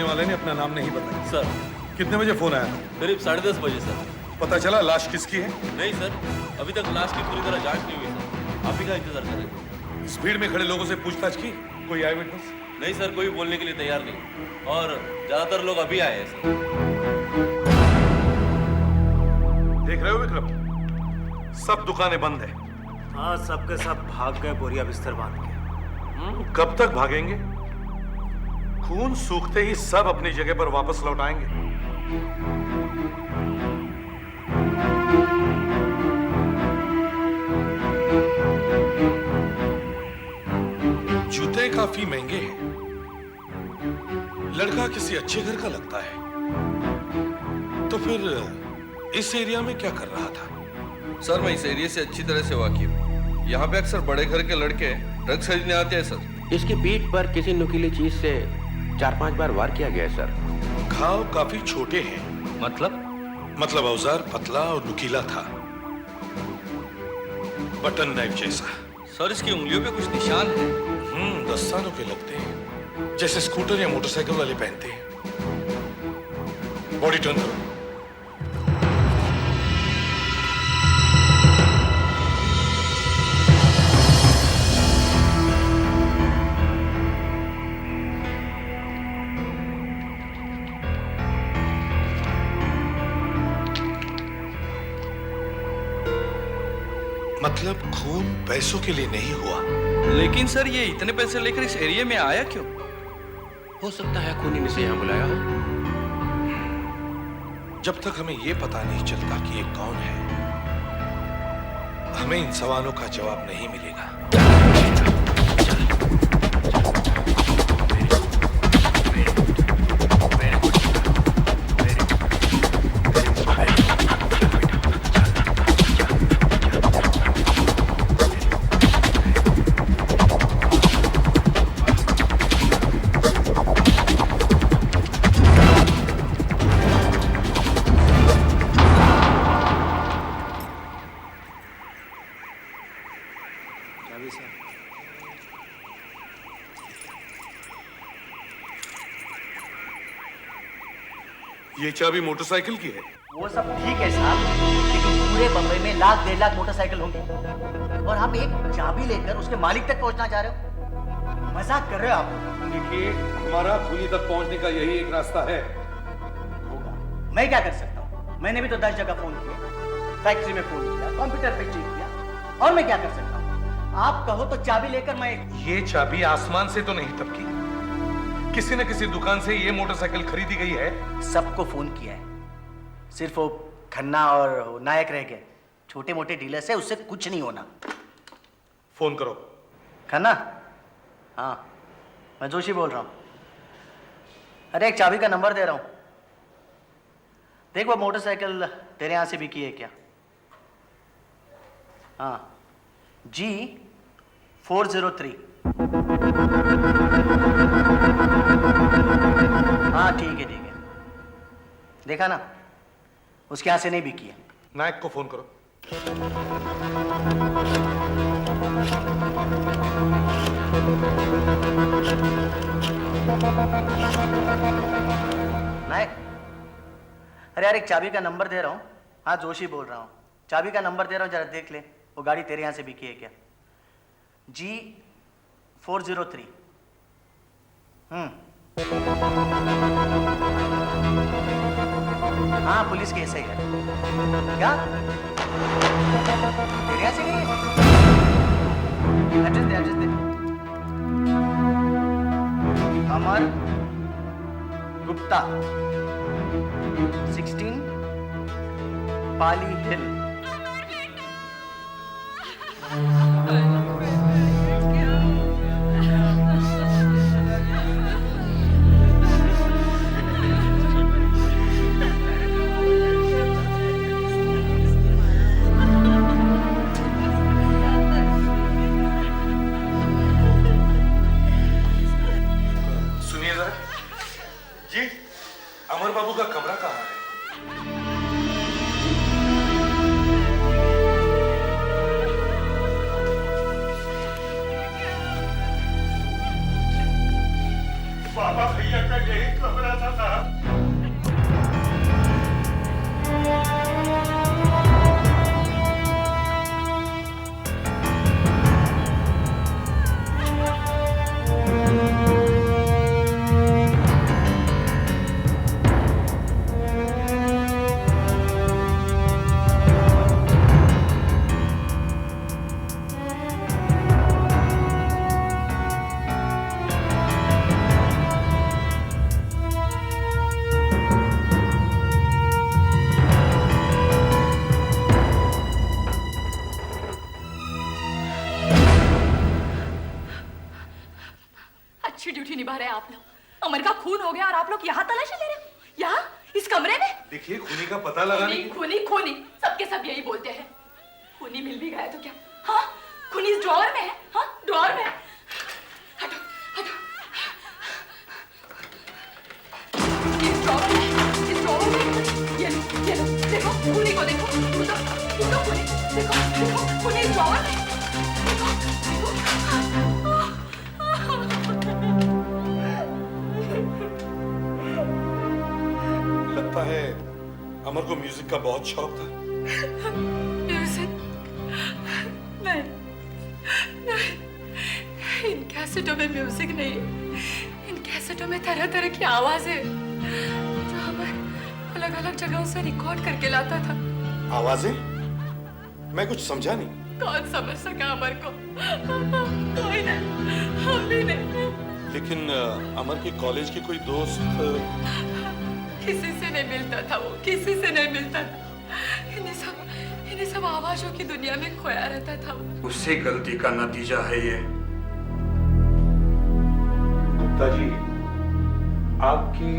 वाले ने अपना नाम नहीं बताया। सर कितने बजे फोन आया था? करीब 10:30 बजे सर। पता चला लाश किसकी है? नहीं सर, अभी तक लाश की पूरी तरह जांच नहीं हुई सर। आप ही का इंतजार कर रहे हैं। इस भीड़ में खड़े लोगों से पूछताछ की? कोई आई विटनेस? नहीं सर, कोई बोलने के लिए तैयार नहीं, और ज्यादातर लोग अभी आए हैं सर। देख रहे हो विक्रम, सब दुकानें बंद है। हाँ, सबके सब भाग गए बोरिया बिस्तर बांध के। कब तक भागेंगे? खून सूखते ही सब अपनी जगह पर वापस लौट आएंगे। जूते काफी महंगे हैं। लड़का किसी अच्छे घर का लगता है, तो फिर इस एरिया में क्या कर रहा था? सर मैं इस एरिया से अच्छी तरह से वाकिफ हूँ। यहाँ पे अक्सर बड़े घर के लड़के ड्रग्स खरीदने आते हैं सर। इसकी पीठ पर किसी नुकीली चीज से 4-5 बार वार किया गया है सर। घाव काफी छोटे हैं। मतलब औजार पतला और नुकीला था, बटन नाइफ जैसा। सर इसकी उंगलियों पे कुछ निशान है। दस्तानों के लगते हैं, जैसे स्कूटर या मोटरसाइकिल वाले पहनते हैं। बॉडी टर्न करो। मतलब खून पैसों के लिए नहीं हुआ। लेकिन सर ये इतने पैसे लेकर इस एरिया में आया क्यों? हो सकता है खूनी ने इसे यहाँ बुलाया हो। जब तक हमें यह पता नहीं चलता कि ये कौन है, हमें इन सवालों का जवाब नहीं मिलेगा। ये चाबी मोटरसाइकिल की है। वो सब ठीक है साहब, लेकिन पूरे बम्बई में 1.5 लाख मोटरसाइकिल होंगी और आप एक चाबी लेकर उसके मालिक तक पहुंचना चाह रहे हो? मजाक कर रहे हो आप? देखिए, हमारा खूनी तक पहुंचने का यही एक रास्ता है। होगा, मैं क्या कर सकता हूँ? मैंने भी तो 10 जगह फोन किया, फैक्ट्री में फोन किया, कंप्यूटर पे चेक किया, और मैं क्या कर सकता हूँ? आप कहो तो चाबी लेकर मैं। ये चाबी आसमान से तो नहीं टपकी, किसी न किसी दुकान से ये मोटरसाइकिल खरीदी गई है। सबको फोन किया है, सिर्फ वो खन्ना और नायक रह गए। छोटे मोटे डीलर से उससे कुछ नहीं होना। फोन करो। खन्ना? हाँ, मैं जोशी बोल रहा हूँ। अरे एक चाबी का नंबर दे रहा हूँ, देख वो मोटरसाइकिल तेरे यहाँ से बिकी है क्या? हाँ, G403। हाँ ठीक है, देखा ना, उसके यहाँ से नहीं बिकी है। नायक को फोन करो। नायक, अरे यार एक चाबी का नंबर दे रहा हूँ। हाँ जोशी बोल रहा हूँ, चाबी का नंबर दे रहा हूँ, जरा देख ले वो गाड़ी तेरे यहाँ से बिकी है क्या? G403। हाँ पुलिस केस है क्या? तेरे यहाँ से गई है? एड्रेस दे। अमर गुप्ता, 16 पाली हिल। अमर बाबू का कमरा कहाँ है? निभा रहे हैं आप लोग? अमर का खून हो गया और आप लोग यहाँ तलाशी ले रहे हो? यहाँ इस कमरे में? देखिए, खूनी का पता लगाने की... खूनी खूनी सबके सब यही बोलते हैं। खूनी मिल भी गया तो क्या? हाँ, खूनी इस ड्रॉअर में है। हाँ, ड्रॉअर में है। हटो हटो, इस ड्रॉअर में, इस ड्रॉअर में। ये लो देखो, खूनी को देखो, इसको खूनी देखो, देखो खूनी इस ड्रॉअर में। लगता है अमर को म्यूजिक का बहुत शौक था। म्यूजिक? नहीं, इन कैसेटों में म्यूजिक नहीं, इन कैसेटों में तरह तरह की आवाजें जो अमर अलग अलग जगहों से रिकॉर्ड करके लाता था। आवाजें? मैं कुछ समझा नहीं। कौन समझ सका अमर को? कोई नहीं, हम भी नहीं। लेकिन अमर के कॉलेज के कोई दोस्त... किसी से नहीं मिलता था वो, किसी से नहीं मिलता था। इन्हीं सब आवाजों की दुनिया में खोया रहता था वो। उसी गलती का नतीजा है ये। गुप्ता जी, आपकी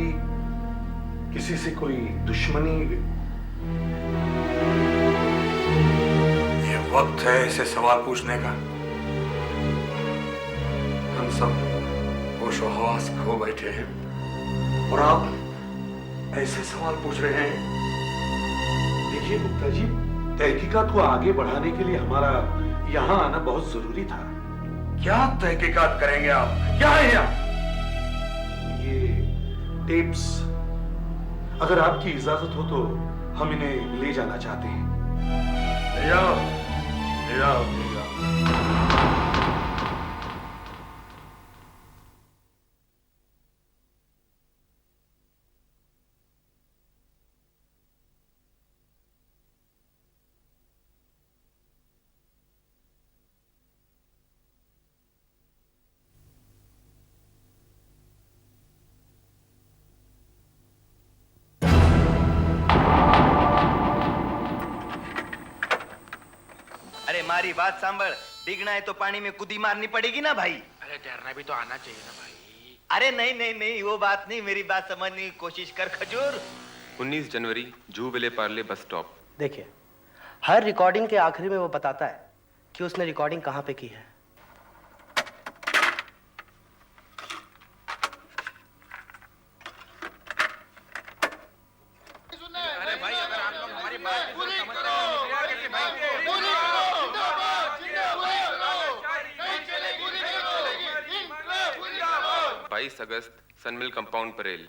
किसी से कोई दुश्मनी? ये वक्त है ऐसे सवाल पूछने का। हम सब होशो हवास खो बैठे हैं और आप ऐसे सवाल पूछ रहे हैं। देखिए गुप्ता जी, तहकीकात को आगे बढ़ाने के लिए हमारा यहाँ आना बहुत जरूरी था। क्या तहकीकात करेंगे आप? क्या है यहाँ? ये टेप्स, अगर आपकी इजाजत हो तो हम इन्हें ले जाना चाहते हैं। ले जाओ, ले जाओ, ले जाओ। हमारी बात सांभर, डिगना है तो पानी में कूदी मारनी पड़ेगी ना भाई। अरे तैरना भी तो आना चाहिए ना भाई। अरे नहीं नहीं नहीं, वो बात नहीं, मेरी बात समझने की कोशिश कर खजूर। 19 जनवरी जू विले पार्ले बस स्टॉप। देखिए, हर रिकॉर्डिंग के आखिरी में वो बताता है कि उसने रिकॉर्डिंग कहाँ पे की है। अरे भाई, अगर आप लोग हमारी बात को समझते हैं 22 अगस्त सनमिल कंपाउंड परेल।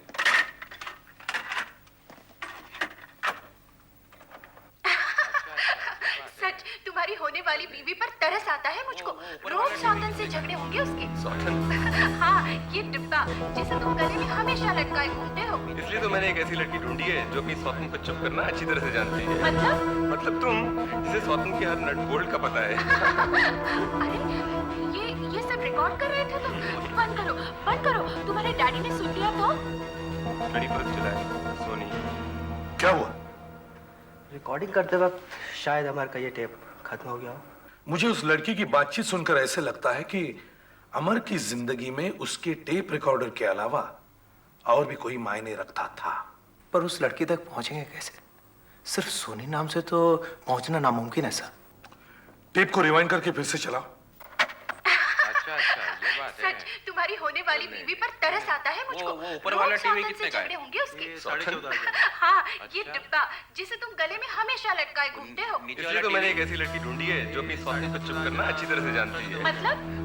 सच, तुम्हारी होने वाली बीवी पर तरस आता है मुझको। रोज सौतन से झगड़े होंगे उसके। सौतन? हाँ, ये डिब्बा जिसे तुम गले में हमेशा लटकाए घूमते हो। इसलिए तो मैंने एक ऐसी लड़की ढूंढी है जो अपनी सौतन को चुप करना अच्छी तरह से जानती है। मतलब तुम, जिसे सौतन के हर नट बोल्ट का पता है। अरे ये सब रिकॉर्ड कर रहे थे तो बंद करो, बंद करो। तुम्हारे डैडी ने सुन लिया तो? 31 जुलाई, सोनी। क्या हुआ? रिकॉर्डिंग करते वक्त शायद अमर का ये टेप खत्म हो गया हो। मुझे उस लड़की की बातचीत सुनकर ऐसे लगता है कि अमर की जिंदगी में उसके टेप रिकॉर्डर के अलावा और भी कोई मायने रखता था। पर उस लड़की तक पहुंचेंगे कैसे? सिर्फ सोनी नाम से तो पहुंचना नामुमकिन है सर। टेप को रिवाइंड करके फिर से चलाओ। अच्छा, ये बात है। सच, तुम्हारी होने वाली बीवी पर तरस आता है मुझको। वो ऊपर वाला रोज टीवी सौतन कितने से का है? झगड़े होंगे उसके। 14,000। हाँ, ये डिब्बा जिसे तुम गले में हमेशा लटकाए घूमते हो। इसलिए तो मैंने एक ऐसी लड़की ढूंढी है जो अपनी सौतन को चुप करना अच्छी तरह से जानती है।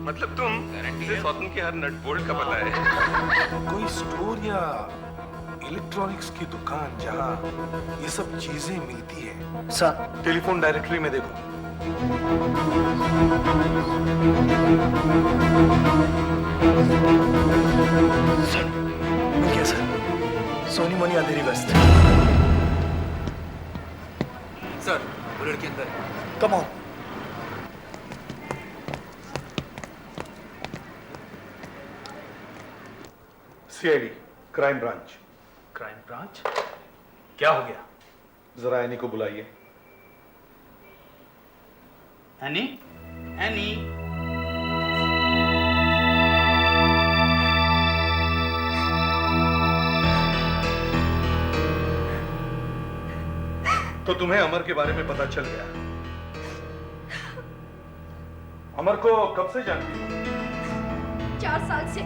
मतलब तुम, जिसे सौतन के हर नट बोल्ट का पता है। कोई स्टोर या इलेक्ट्रॉनिक्स की दुकान जहां ये सब चीजें मिलती है? सर, टेलीफोन डायरेक्टरी में देखो। सर, मिल गया सर। सोनी मोनी अंधेरी वेस्ट। सर, वो लड़की अंदर है। Come on. CID, crime branch. Crime branch? क्या हो गया? जरा एनी को बुलाइए। Any, any. तो तुम्हें अमर के बारे में पता चल गया। अमर को कब से जानती हो? 4 साल से।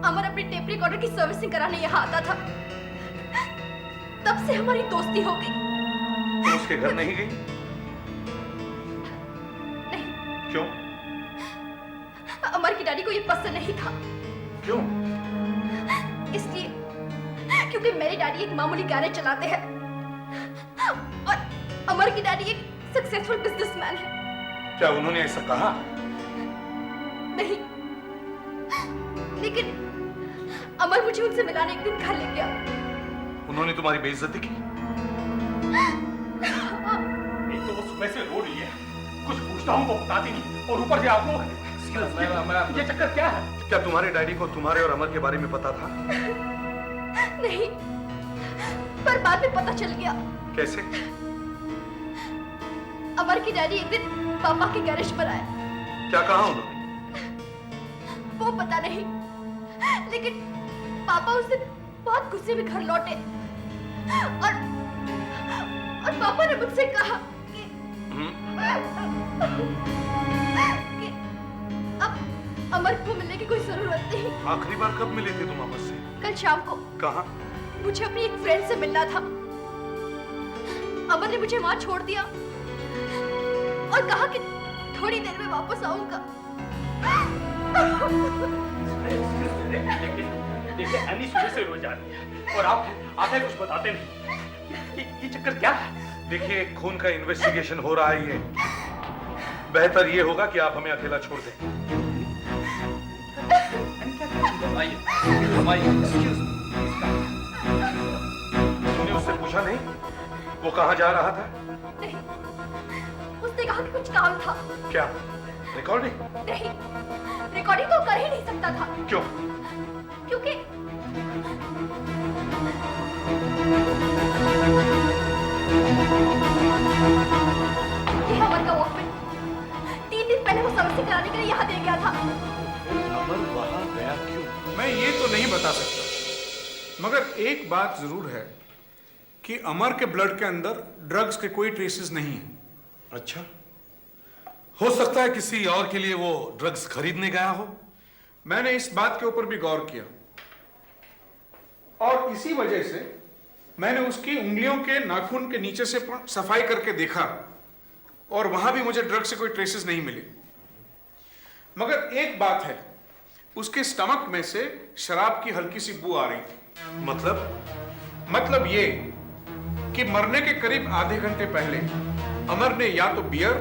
अमर अपने टेप रिकॉर्डर की सर्विसिंग कराने यहाँ आता था, तब से हमारी दोस्ती हो गई। तुम उसके घर नहीं गई? नहीं। क्यों? अमर की डैडी को ये पसंद नहीं था। क्यों? इसलिए क्योंकि मेरे डैडी एक मामूली गैरेज चलाते हैं और अमर की डैडी एक सक्सेसफुल बिजनेसमैन है। क्या उन्होंने ऐसा कहा? नहीं, लेकिन अमर मुझे उनसे मिलाने एक दिन घर ले गया। उन्होंने तुम्हारी बेइज्जती की? एक तो वो सुबह से रो रही है, कुछ पूछता हूँ वो बताती नहीं, और ऊपर से आप लोग ये चक्कर क्या है? क्या तुम्हारे डैडी को तुम्हारे और अमर के बारे में पता था? नहीं, पर बाद में पता चल गया। कैसे? अमर की डैडी एक दिन पापा के गैरेज पर आए। क्या कहा उन्होंने? वो पता नहीं, लेकिन पापा उस दिन बहुत गुस्से में घर लौटे और पापा ने मुझसे कहा कि अब अमर को मिलने की कोई जरूरत नहीं। आखिरी बार कब मिले थे तुम अमर से? कल शाम को। कहाँ? मुझे अपनी एक फ्रेंड से मिलना था। अमर ने मुझे वहां छोड़ दिया और कहा कि थोड़ी देर में वापस आऊंगा। देखिए एनी सुबह से रो जा रही है और आप आते कुछ बताते नहीं। ये चक्कर क्या है? देखिए खून का इन्वेस्टिगेशन हो रहा है, ये बेहतर ये होगा कि आप हमें अकेला छोड़ दें। तुमने उससे पूछा नहीं वो कहाँ जा रहा था? नहीं, उसने कहा कि कुछ काम था। क्या रिकॉर्डिंग? नहीं, रिकॉर्डिंग तो कर ही नहीं सकता था। क्यों? क्योंकि ये अमर का वॉकमैन 3 दिन पहले वो सर्विसिंग कराने के लिए यहाँ दे गया था। अमर वहां गया क्यों? मैं ये तो नहीं बता सकता, मगर एक बात जरूर है कि अमर के ब्लड के अंदर ड्रग्स के कोई ट्रेसेस नहीं है। अच्छा, हो सकता है किसी और के लिए वो ड्रग्स खरीदने गया हो। मैंने इस बात के ऊपर भी गौर किया और इसी वजह से मैंने उसकी उंगलियों के नाखून के नीचे से सफाई करके देखा और वहां भी मुझे ड्रग्स से कोई ट्रेसेस नहीं मिले। मगर एक बात है, उसके स्टमक में से शराब की हल्की सी बू आ रही थी। मतलब ये कि मरने के करीब आधे घंटे पहले अमर ने या तो बियर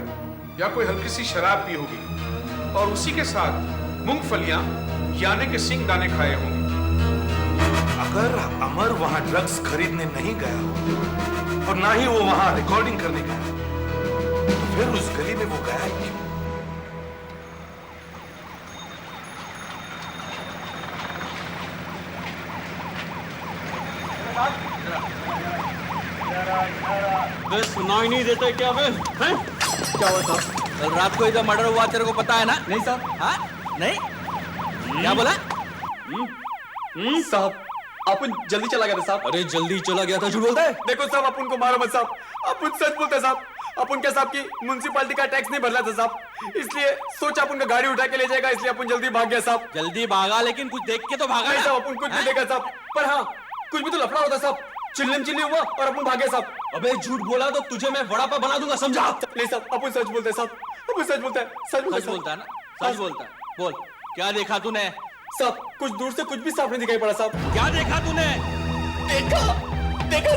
या कोई हल्की सी शराब पी होगी और उसी के साथ मूंगफलियां यानी के सिंग दाने खाए होंगे। अगर अमर वहां ड्रग्स खरीदने नहीं गया हो और ना ही वो वहां रिकॉर्डिंग करने गया, तो फिर उस गली में वो गया ही क्यों? सुनाई नहीं देता क्या बे? क्या हुआ साहब? कल रात को इधर मर्डर हुआ, तेरे को पता है ना? नहीं साहब। हाँ? नहीं? क्या बोला? साहब अपन जल्दी चला गया था साहब। अरे जल्दी चला गया था, झूठ बोलता है? देखो साहब अपन को मारो मत साहब, अपन सच बोलते साहब। अपन क्या साहब की म्युनिसिपैलिटी का टैक्स नहीं भरला था साहब, इसलिए सोचा अपन का गाड़ी उठा के ले जाएगा, इसलिए अपन जल्दी भाग गया साहब। जल्दी भागा लेकिन कुछ देख के तो भागा। नहीं साहब, अपन कुछ नहीं देखा साहब, पर हाँ कुछ भी तो लफड़ा होता साहब। चिल्लम चिल्ली हुआ और अपन भागे साहब। अबे झूठ बोला तो तुझे मैं वड़ा पाव बना दूंगा, समझा? नहीं साहब, अपन सच बोलते साहब, अपन सच बोलता है। सच बोलता है ना? सच बोलता है। बोल क्या देखा तूने? साहब कुछ दूर से कुछ भी साफ नहीं दिखाई पड़ा साहब। क्या देखा तूने? देखा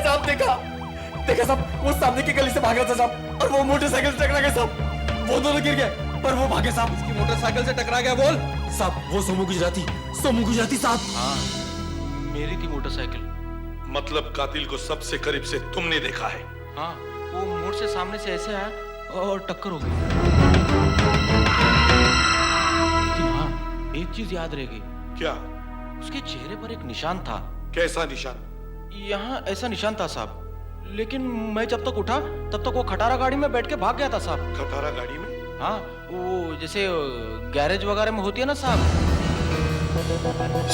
साहब, देखा साहब, वो सामने की गली से भाग रहा था साहब और वो मोटरसाइकिल से टकरा गया साहब। वो दोनों गिर गए पर वो भागे साहब। इसकी मोटरसाइकिल से टकरा गया? बोल साहब, वो सोमू गुजराती साहब। हाँ, मेरी थी मोटरसाइकिल। मतलब कातिल को सबसे करीब से तुमने देखा है? हाँ, वो मोड़ से सामने से ऐसे आया और टक्कर हो गई। लेकिन हाँ, एक चीज याद रह गई। क्या? उसके चेहरे पर एक निशान था। कैसा निशान? यहाँ ऐसा निशान था साहब, लेकिन मैं जब तक उठा तब तक वो खटारा गाड़ी में बैठ के भाग गया था साहब। खटारा गाड़ी में? हाँ, वो जैसे गैरेज वगैरह में होती है ना साहब।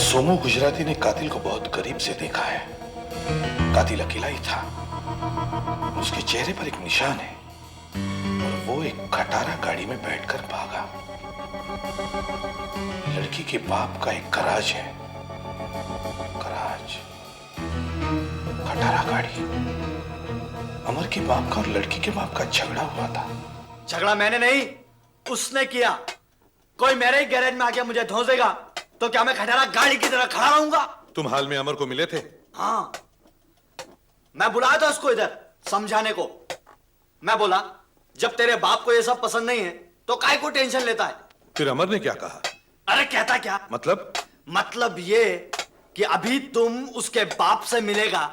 सोमू गुजराती ने कातिल को बहुत करीब से देखा है। कातिल अकेला ही था उसके चेहरे पर एक निशान है और वो एक खटारा गाड़ी में बैठकर भागा। लड़की के बाप का एक गराज है। गराज, खटारा गाड़ी। अमर के बाप का और लड़की के बाप का झगड़ा हुआ था। झगड़ा मैंने नहीं, उसने किया। कोई मेरे ही गैरेज में आके मुझे धोसेगा तो क्या मैं खटारा गाड़ी की तरह खड़ा रहूंगा? तुम हाल में अमर को मिले थे? हाँ, मैं बुलाया था उसको इधर समझाने को। मैं बोला जब तेरे बाप को ये सब पसंद नहीं है तो काय को टेंशन लेता है? फिर अमर ने क्या कहा? अरे कहता क्या, मतलब ये कि अभी तुम उसके बाप से मिलेगा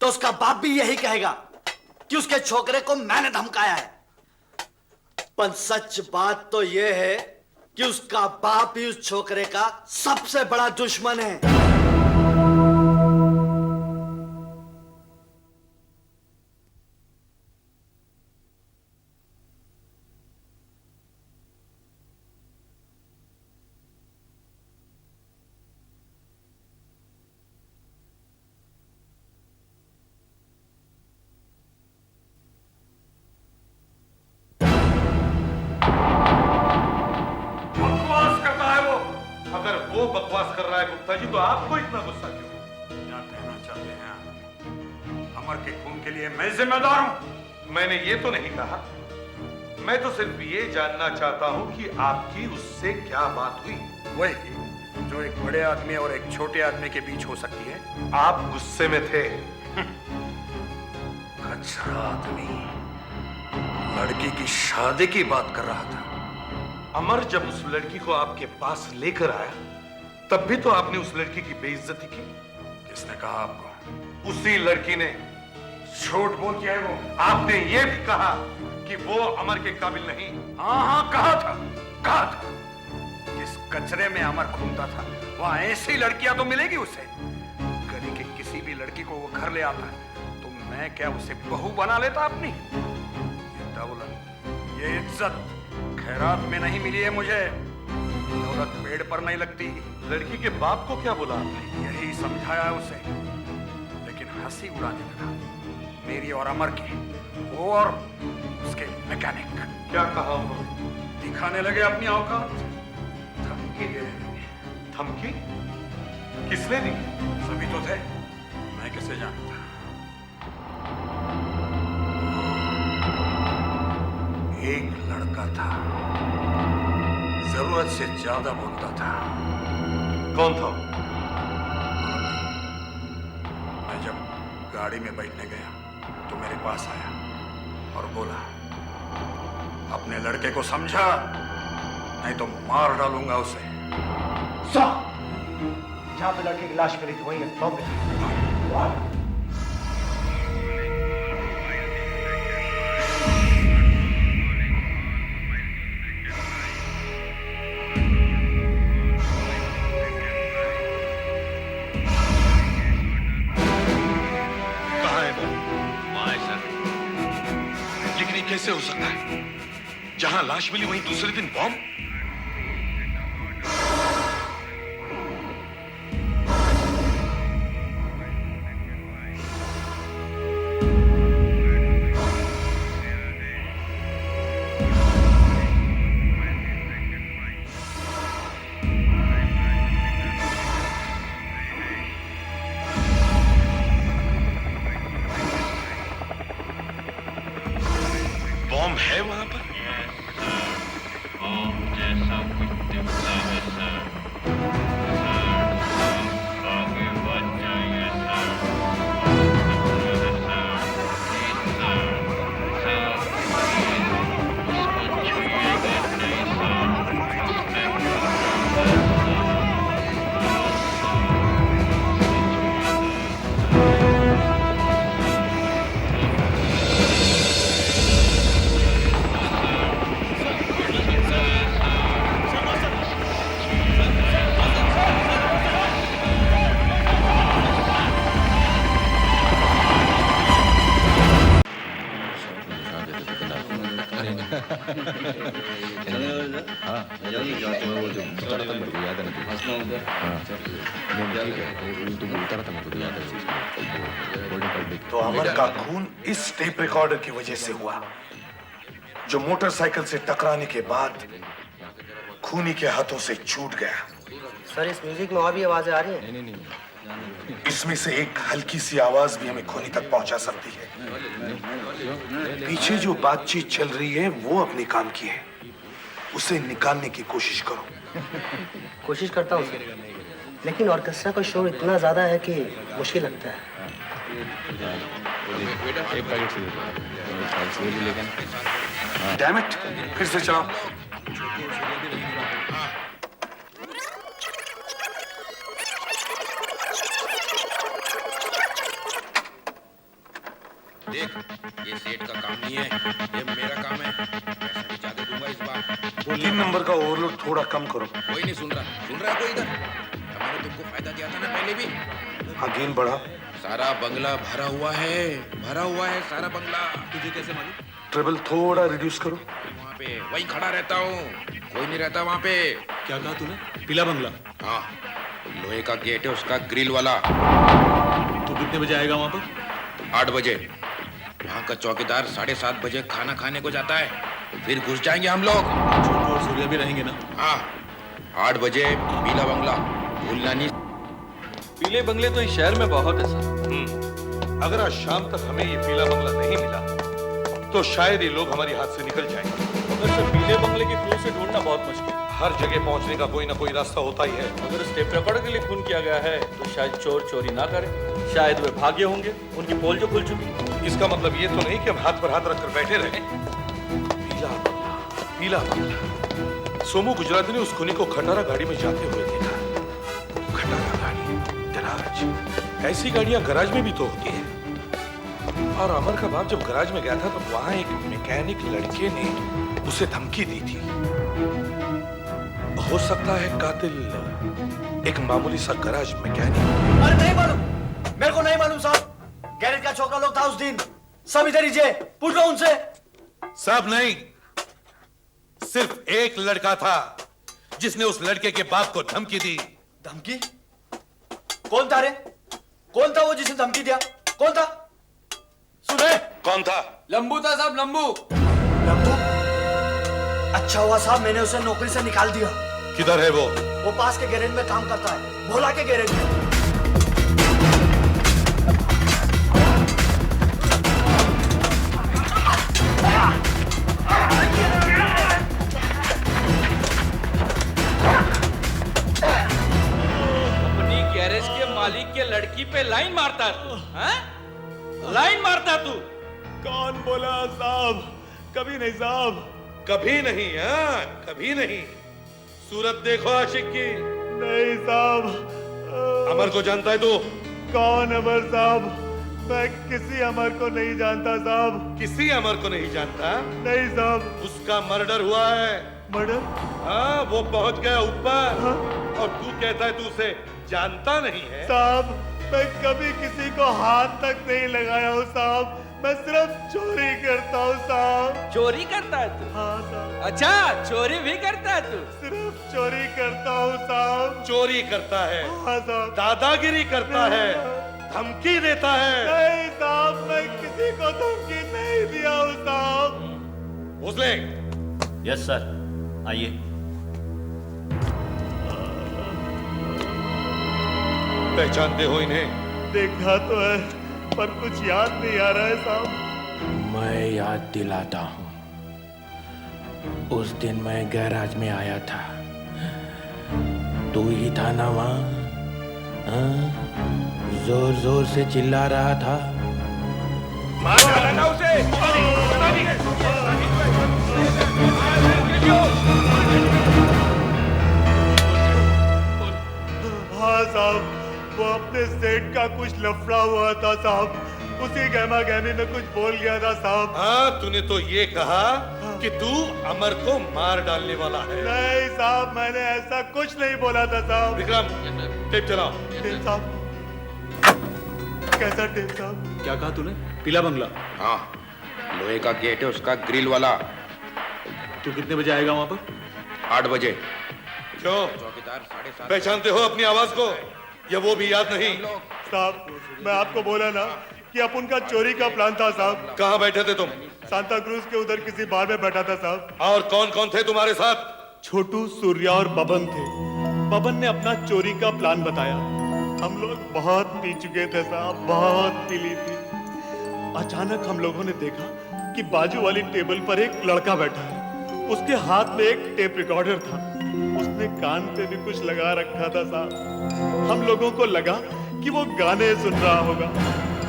तो उसका बाप भी यही कहेगा कि उसके छोकरे को मैंने धमकाया है। पर सच बात तो ये है कि उसका बाप ही उस छोकरे का सबसे बड़ा दुश्मन है। बकवास कर रहा है गुप्ता जी तो आपको इतना गुस्सा क्यों? क्या कहना चाहते हैं आप? अमर के खून के लिए मैं जिम्मेदार हूं? मैंने ये तो नहीं कहा। मैं तो सिर्फ ये जानना चाहता हूं कि आपकी उससे क्या बात हुई। वही जो एक बड़े आदमी और एक छोटे आदमी के बीच हो सकती है। आप गुस्से में थे। कचरा आदमी लड़की की शादी की बात कर रहा था। अमर जब उस लड़की को आपके पास लेकर आया तब भी तो आपने उस लड़की की बेइज्जती की। किसने कहा आपको? उसी लड़की ने। झूठ बोल के है वो। आपने ये भी कहा कि वो अमर के काबिल नहीं। हाँ कहा था। जिस कचरे में अमर घूमता था वहां ऐसी लड़कियां तो मिलेगी उसे। गली के किसी भी लड़की को वो घर ले आता है तो मैं क्या उसे बहू बना लेता अपनी? ये दौलत, ये इज्जत खैरात में नहीं मिली है मुझे। दौलत पेड़ पर नहीं लगती। लड़की के बाप को क्या बोला आपने? यही समझाया उसे, लेकिन हंसी उड़ाने लगा मेरी और अमर की, वो और उसके मैकेनिक। क्या कहा उन्होंने? दिखाने लगे अपनी औकात, धमकी देने लगे। धमकी? किसने दी? सभी तो थे, मैं किसे जानता। एक लड़का था, जरूरत से ज्यादा बोलता था। कौन था? मैं जब गाड़ी में बैठने गया तो मेरे पास आया और बोला अपने लड़के को समझा नहीं तो मार डालूंगा उसे। जहां पे लड़के की लाश मिली थी वहीं है, बम है। कैसे हो सकता है? जहां लाश मिली वहीं दूसरे दिन बॉम्ब? बॉम्ब है वहां पर? तो अमर का खून इस टेप रिकॉर्डर की वजह से हुआ, जो मोटरसाइकिल से टकराने के बाद खूनी के हाथों से छूट गया। सर इस म्यूजिक में और भी आवाजें आ रही हैं? नहीं। इसमें से एक हल्की सी आवाज भी हमें खूनी तक पहुंचा सकती है। पीछे जो बातचीत चल रही है वो अपने काम की है, उसे निकालने की कोशिश करो। कोशिश करता हूँ सर, लेकिन ऑर्केस्ट्रा का शोर इतना ज्यादा है कि मुश्किल लगता है। डैम इट, फिर से चलाओ। देख, ये सेठ का काम नहीं है, ये मेरा काम है। पैसा भी ज्यादा दूंगा इस बार। 3 नंबर का ओवरलोड थोड़ा कम करो। कोई नहीं सुन रहा कोई इधर। अब मैंने तुमको फायदा दिया था ना पहले भी। हाँ, गेन बढ़ा। सारा बंगला भरा हुआ है सारा बंगला। तुझे कैसे मालूम? ट्रेबल थोड़ा रिड्यूस करो। वहाँ पे वहीं खड़ा रहता हूँ, कोई नहीं रहता वहाँ पे। क्या कहा तूने? पीला बंगला? हाँ, लोहे का गेट है उसका, ग्रिल वाला। तू कितने बजे आएगा वहाँ पर? 8 बजे। वहाँ का चौकीदार 7:30 बजे खाना खाने को जाता है, फिर घुस जाएंगे हम लोग। छोटू और सूर्या भी रहेंगे ना? हाँ, 8 बजे पीला बंगला, भूलना नहीं। पीले बंगले तो इस शहर में बहुत है सर। अगर आज शाम तक हमें ये पीला बंगला नहीं मिला तो शायद ये लोग हमारे हाथ से निकल जाएंगे। मगर सर पीले बंगले की क्लू से ढूंढना बहुत मुश्किल है। हर जगह पहुंचने का कोई ना कोई रास्ता होता ही है। अगर उस टेप रिकॉर्डर के लिए खून किया गया है तो शायद चोर चोरी ना करे, शायद वे भागे होंगे, उनकी पोल जो खुल चुकी। इसका मतलब ये तो नहीं कि हम हाथ पर हाथ रखकर बैठे रहे। पीला बंगला। सोमू गुजराती ने उस खूनी को खटारा गाड़ी में जाते हुए देखा। खटारा गाड़ी, गराज, ऐसी गाड़ियां गराज में भी तो होती है। और अमर का बाप जब गराज में गया था तब वहां एक मैकेनिक लड़के ने उसे धमकी दी थी। हो सकता है कातिल एक मामूली सा गराज मैकेनिक। अरे नहीं मालूम, मेरे को नहीं मालूम साहब। गैरेज का छोकरा लोग था उस दिन, सब इधर ही पूछ लो उनसे। सब नहीं, सिर्फ एक लड़का था जिसने उस लड़के के बाप को धमकी दी। धमकी? कौन था रे? कौन था वो जिसने धमकी दिया? कौन था? सुने? कौन था? लंबू था साहब, लंबू। लंबू? अच्छा हुआ साहब मैंने उसे नौकरी से निकाल दिया। किधर है वो? वो पास के गैरेज में काम करता है, भोला के गैरेज में। अपनी गैरेज के मालिक के लड़की पे लाइन मारता तू? हाँ? लाइन मारता तू? कौन बोला साहब? कभी नहीं साहब, कभी नहीं। हाँ, कभी नहीं। सूरत देखो आशिक की। नहीं साहब। अमर को जानता है तू? कौन अमर साहब? मैं किसी अमर को नहीं जानता साहब। किसी अमर को नहीं जानता? नहीं साहब। उसका मर्डर हुआ है। मर्डर? हाँ, वो पहुंच गया ऊपर। हाँ? और तू कहता है तू उसे जानता नहीं है? साहब मैं कभी किसी को हाथ तक नहीं लगाया हूँ साहब, मैं सिर्फ चोरी करता हूँ साहब। चोरी करता है तू? हाँ साहब। अच्छा, चोरी भी करता है तू? सिर्फ चोरी करता हूँ साहब। चोरी करता है? हाँ साहब। दादागिरी करता है? धमकी देता है? नहीं साहब, मैं किसी को धमकी नहीं दिया हूँ साहब। भोसले। यस सर, आइए। पहचानते हो इन्हें? देखा तो है पर कुछ याद नहीं आ रहा है साहब। मैं याद दिलाता हूँ, उस दिन मैं गैराज में आया था, तू ही था ना वहाँ? जोर जोर से चिल्ला रहा था। मार डाला उसे। हाँ साहब, वो अपने सेठ का कुछ लफड़ा हुआ था साहब, उसी गहमा गहमी में कुछ बोल गया था साहब। हाँ, तूने तो ये कहा कि तू अमर को मार डालने वाला है। नहीं साहब, मैंने ऐसा कुछ नहीं बोला था साहब। विक्रम, टेप चलाओ। टेप साहब? कैसा टेप साहब? क्या कहा तूने? पीला बंगला? हाँ, लोहे का गेट है उसका, ग्रिल वाला। तू कितने बजे आएगा वहां पर? 8 बजे। क्यों? चौकीदार 7:30। पहचानते हो अपनी आवाज को या वो भी याद नहीं? साहब मैं आपको बोला ना कि अपन का चोरी का प्लान था साहब। कहाँ बैठे थे तुम? सांता क्रूज के उधर किसी बार में बैठा था साहब। और कौन कौन थे तुम्हारे साथ? छोटू, सूर्या और बबन थे। बबन ने अपना चोरी का प्लान बताया। हम लोग बहुत पी चुके थे साहब, बहुत पी ली थी। अचानक हम लोगों ने देखा कि बाजू वाली टेबल पर एक लड़का बैठा है। उसके हाथ में एक टेप रिकॉर्डर था। उसने कान पे भी कुछ लगा रखा था साहब। हम लोगों को लगा कि वो गाने सुन रहा होगा।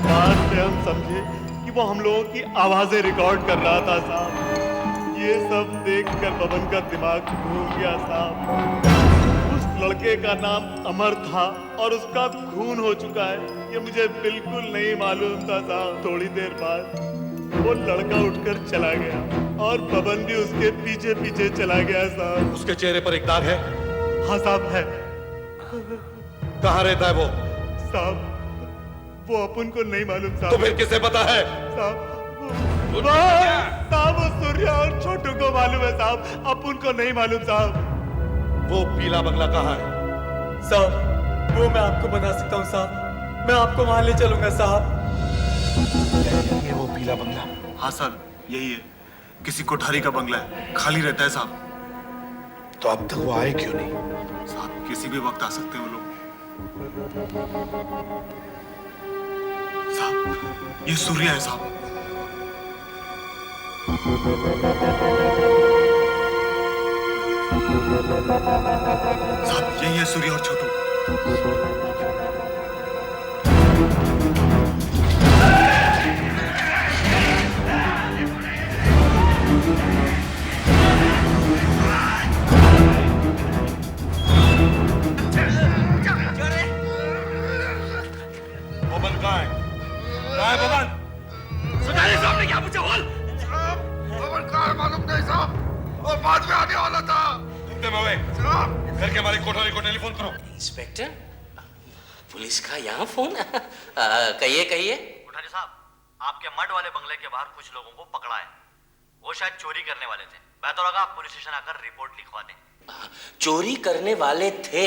बाद में हम समझे कि वो हम लोगों की आवाजें रिकॉर्ड कर रहा था साहब। ये सब देखकर बबन का दिमाग घूम गया साहब। उस लड़के का नाम अमर था और उसका खून हो चुका है, ये मुझे बिल्कुल नहीं मालूम था साहब। थोड़ी देर बाद वो लड़का उठकर चला गया और बबन भी उसके पीछे पीछे चला गया साहब। उसके चेहरे पर एक दाग है? हाँ साहब है। कहाँ रहता है वो? साहब वो अपन को नहीं मालूम साहब। तो फिर किसे पता है? साहब वो सूर्या और छोटू को मालूम है साहब, अपन को नहीं मालूम साहब। वो पीला बंगला कहाँ है? साहब वो मैं आपको बता सकता हूँ साहब, मैं आपको वहां ले चलूंगा साहब। ये वो पीला बंगला? हाँ साहब यही है, किसी कोठारी का बंगला है, खाली रहता है साहब। तो अब तक वो आए क्यों नहीं? साहब किसी भी वक्त आ सकते हैं वो लोग। साहब ये सूर्या है साहब। साहब यही है सूर्या और छोटू। बबन कहाँ है? कहाँ है बबन? सुनाइए साहब ने क्या पूछा? बोल। साहब बबन कहाँ है मालूम नहीं साहब, और बाद में आने वाला था। तुम साहब घर के हमारी कोठारी को टेलीफोन करो। इंस्पेक्टर पुलिस का यहाँ फोन? कहिए कहिए। कोठारी साहब आपके मड वाले बंगले के बाहर कुछ लोगों को पकड़ा है। वो शायद चोरी करने वाले थे। बेहतर होगा आप पुलिस स्टेशन आकर रिपोर्ट लिखवा दें। चोरी करने वाले थे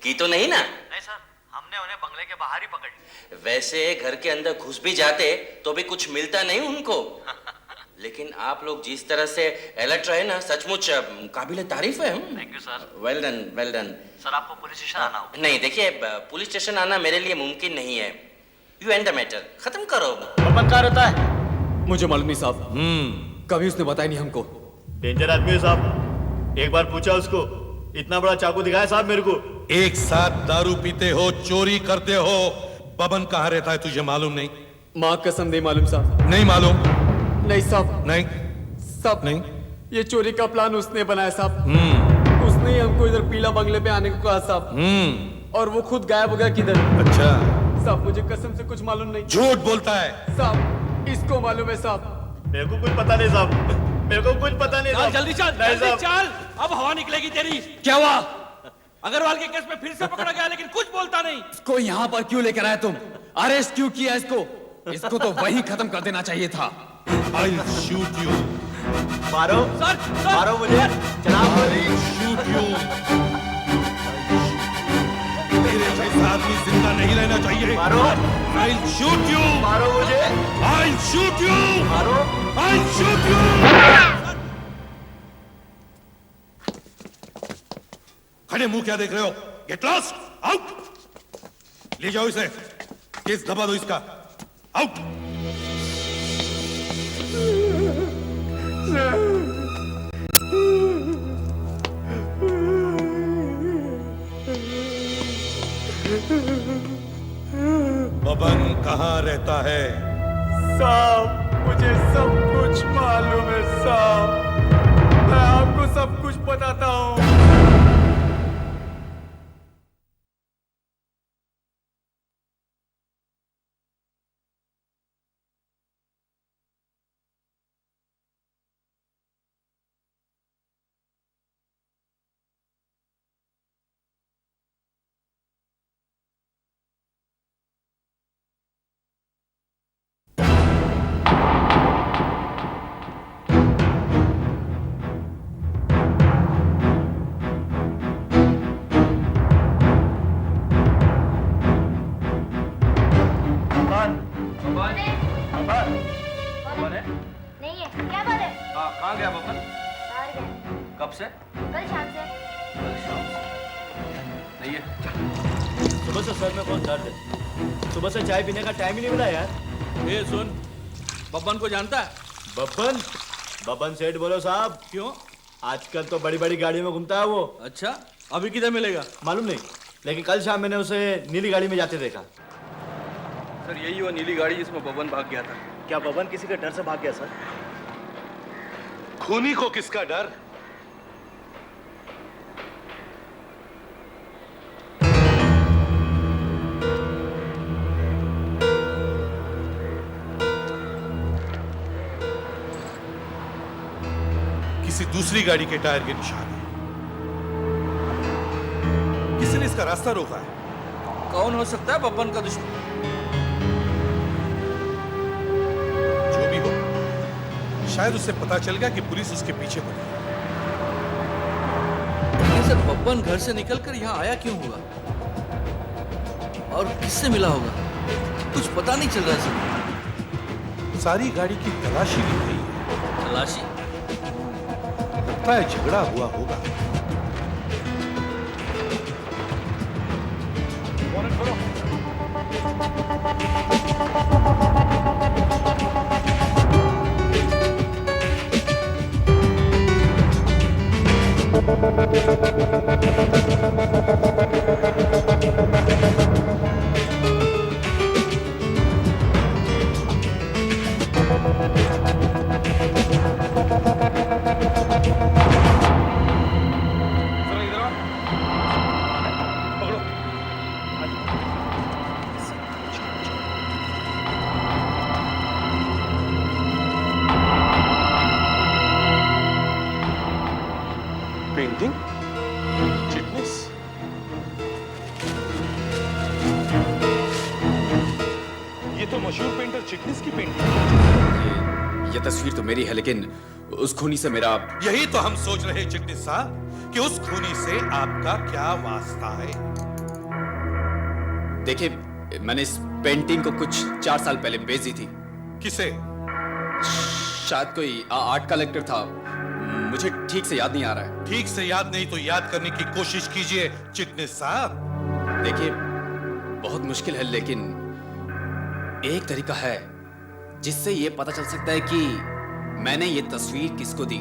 की तो नहीं ना? नहीं सर, हमने उन्हें बंगले के बाहर ही पकड़ लिया। वैसे घर के अंदर घुस भी जाते तो भी कुछ मिलता नहीं उनको। लेकिन आप लोग जिस तरह से अलर्ट रहे ना, सचमुच काबिल तारीफ है। Thank you sir. Well done well done. Sir आपको पुलिस स्टेशन आना होगा। नहीं देखिए, पुलिस स्टेशन आना मेरे लिए मुमकिन नहीं है। यू एंड द मैटर, खत्म करो। बबन कहाँ रहता है? मुझे मालूम नहीं साहब, कभी उसने बताया नहीं हमको। डेंजर आदमी है साहब, एक बार पूछा उसको, इतना बड़ा चाकू दिखाया साहब मेरे को। एक साथ दारू पीते हो, चोरी करते हो, बबन कहाँ रहता है तुझे मालूम नहीं? माँ कसम नहीं मालूम साहब। नहीं मालूम? नहीं साहब। नहीं साहब नहीं, ये चोरी का प्लान उसने बनाया साहब। उसने ही हमको इधर पीला बंगले पे आने को कहा साहब, और वो खुद गायब हो गया किधर। अच्छा साहब मुझे कसम से कुछ मालूम नहीं। झूठ बोलता है साहब, इसको मालूम है साहब। मेरे को कुछ पता नहीं साहब, मेरे को कुछ पता नहीं साहब। जल्दी चल, नहीं जल्दी साहब। चल, अब हवा निकलेगी तेरी। क्या हुआ? अग्रवाल के केस में फिर से पकड़ा गया लेकिन कुछ बोलता नहीं। इसको यहाँ पर क्यों लेकर आए तुम? अरेस्ट क्यों किया इसको? इसको तो वहीं खत्म कर देना चाहिए था। I'll shoot you. मारो सर, सर, मारो मुझे, जनाब। I'll shoot you. तेरे जैसा आदमी जिंदा नहीं रहना चाहिए। मारो। I'll shoot you. मारो मुझे। I'll shoot you. मारो। I'll shoot you. खड़े मुंह क्या देख रहे हो? Get lost. Out. ले जाओ इसे, केस दबा दो इसका। Out. बबन कहाँ रहता है? साहब मुझे सब कुछ मालूम है साहब, मैं आपको सब कुछ बताता हूँ। नहीं है। क्या बात है? हाँ, कहाँ गया बबन? बाहर गए। कब से? कल शाम से। कल शाम से। नहीं है। सुबह से सर में बहुत दर्द है। सुबह से चाय पीने का टाइम ही नहीं मिला यार। ये सुन, बब्बन को जानता है? बब्बन? बब्बन सेठ बोलो साहब। क्यों? आजकल तो बड़ी बड़ी गाड़ी में घूमता है वो। अच्छा, अभी किधर मिलेगा? मालूम नहीं, लेकिन कल शाम मैंने उसे नीली गाड़ी में जाते देखा। सर यही वो नीली गाड़ी जिसमें बबन भाग गया था। क्या बब्बन किसी के डर से भाग गया सर? खूनी को किसका डर? किसी दूसरी गाड़ी के टायर के निशान है। किसी ने इसका रास्ता रोका है। कौन हो सकता है बब्बन का दुश्मन? जो भी हो, शायद उससे पता चल गया कि पुलिस उसके पीछे पड़ी है। सर बब्बन घर से निकलकर यहाँ आया क्यों होगा? और किससे मिला होगा? कुछ पता नहीं चल रहा सर। सारी गाड़ी की तलाशी ली गई है। तलाशी? लगता है झगड़ा हुआ होगा। पेंटिंग? चिटनिस? ये तो मशहूर पेंटर चिटनिस की पेंटिंग है। ये तस्वीर तो मेरी है, लेकिन उस खूनी से मेरा... यही तो हम सोच रहे हैं चिटनिस साहब कि उस खूनी से आपका क्या वास्ता है। देखिए, मैंने इस पेंटिंग को कुछ 4 साल पहले बेची थी। किसे? शायद कोई आर्ट कलेक्टर था, मुझे ठीक से याद नहीं आ रहा है। ठीक से याद नहीं तो याद करने की कोशिश कीजिए चिटनिस साहब। देखिए, बहुत मुश्किल है, लेकिन एक तरीका है जिससे ये पता चल सकता है कि मैंने ये तस्वीर किसको दी।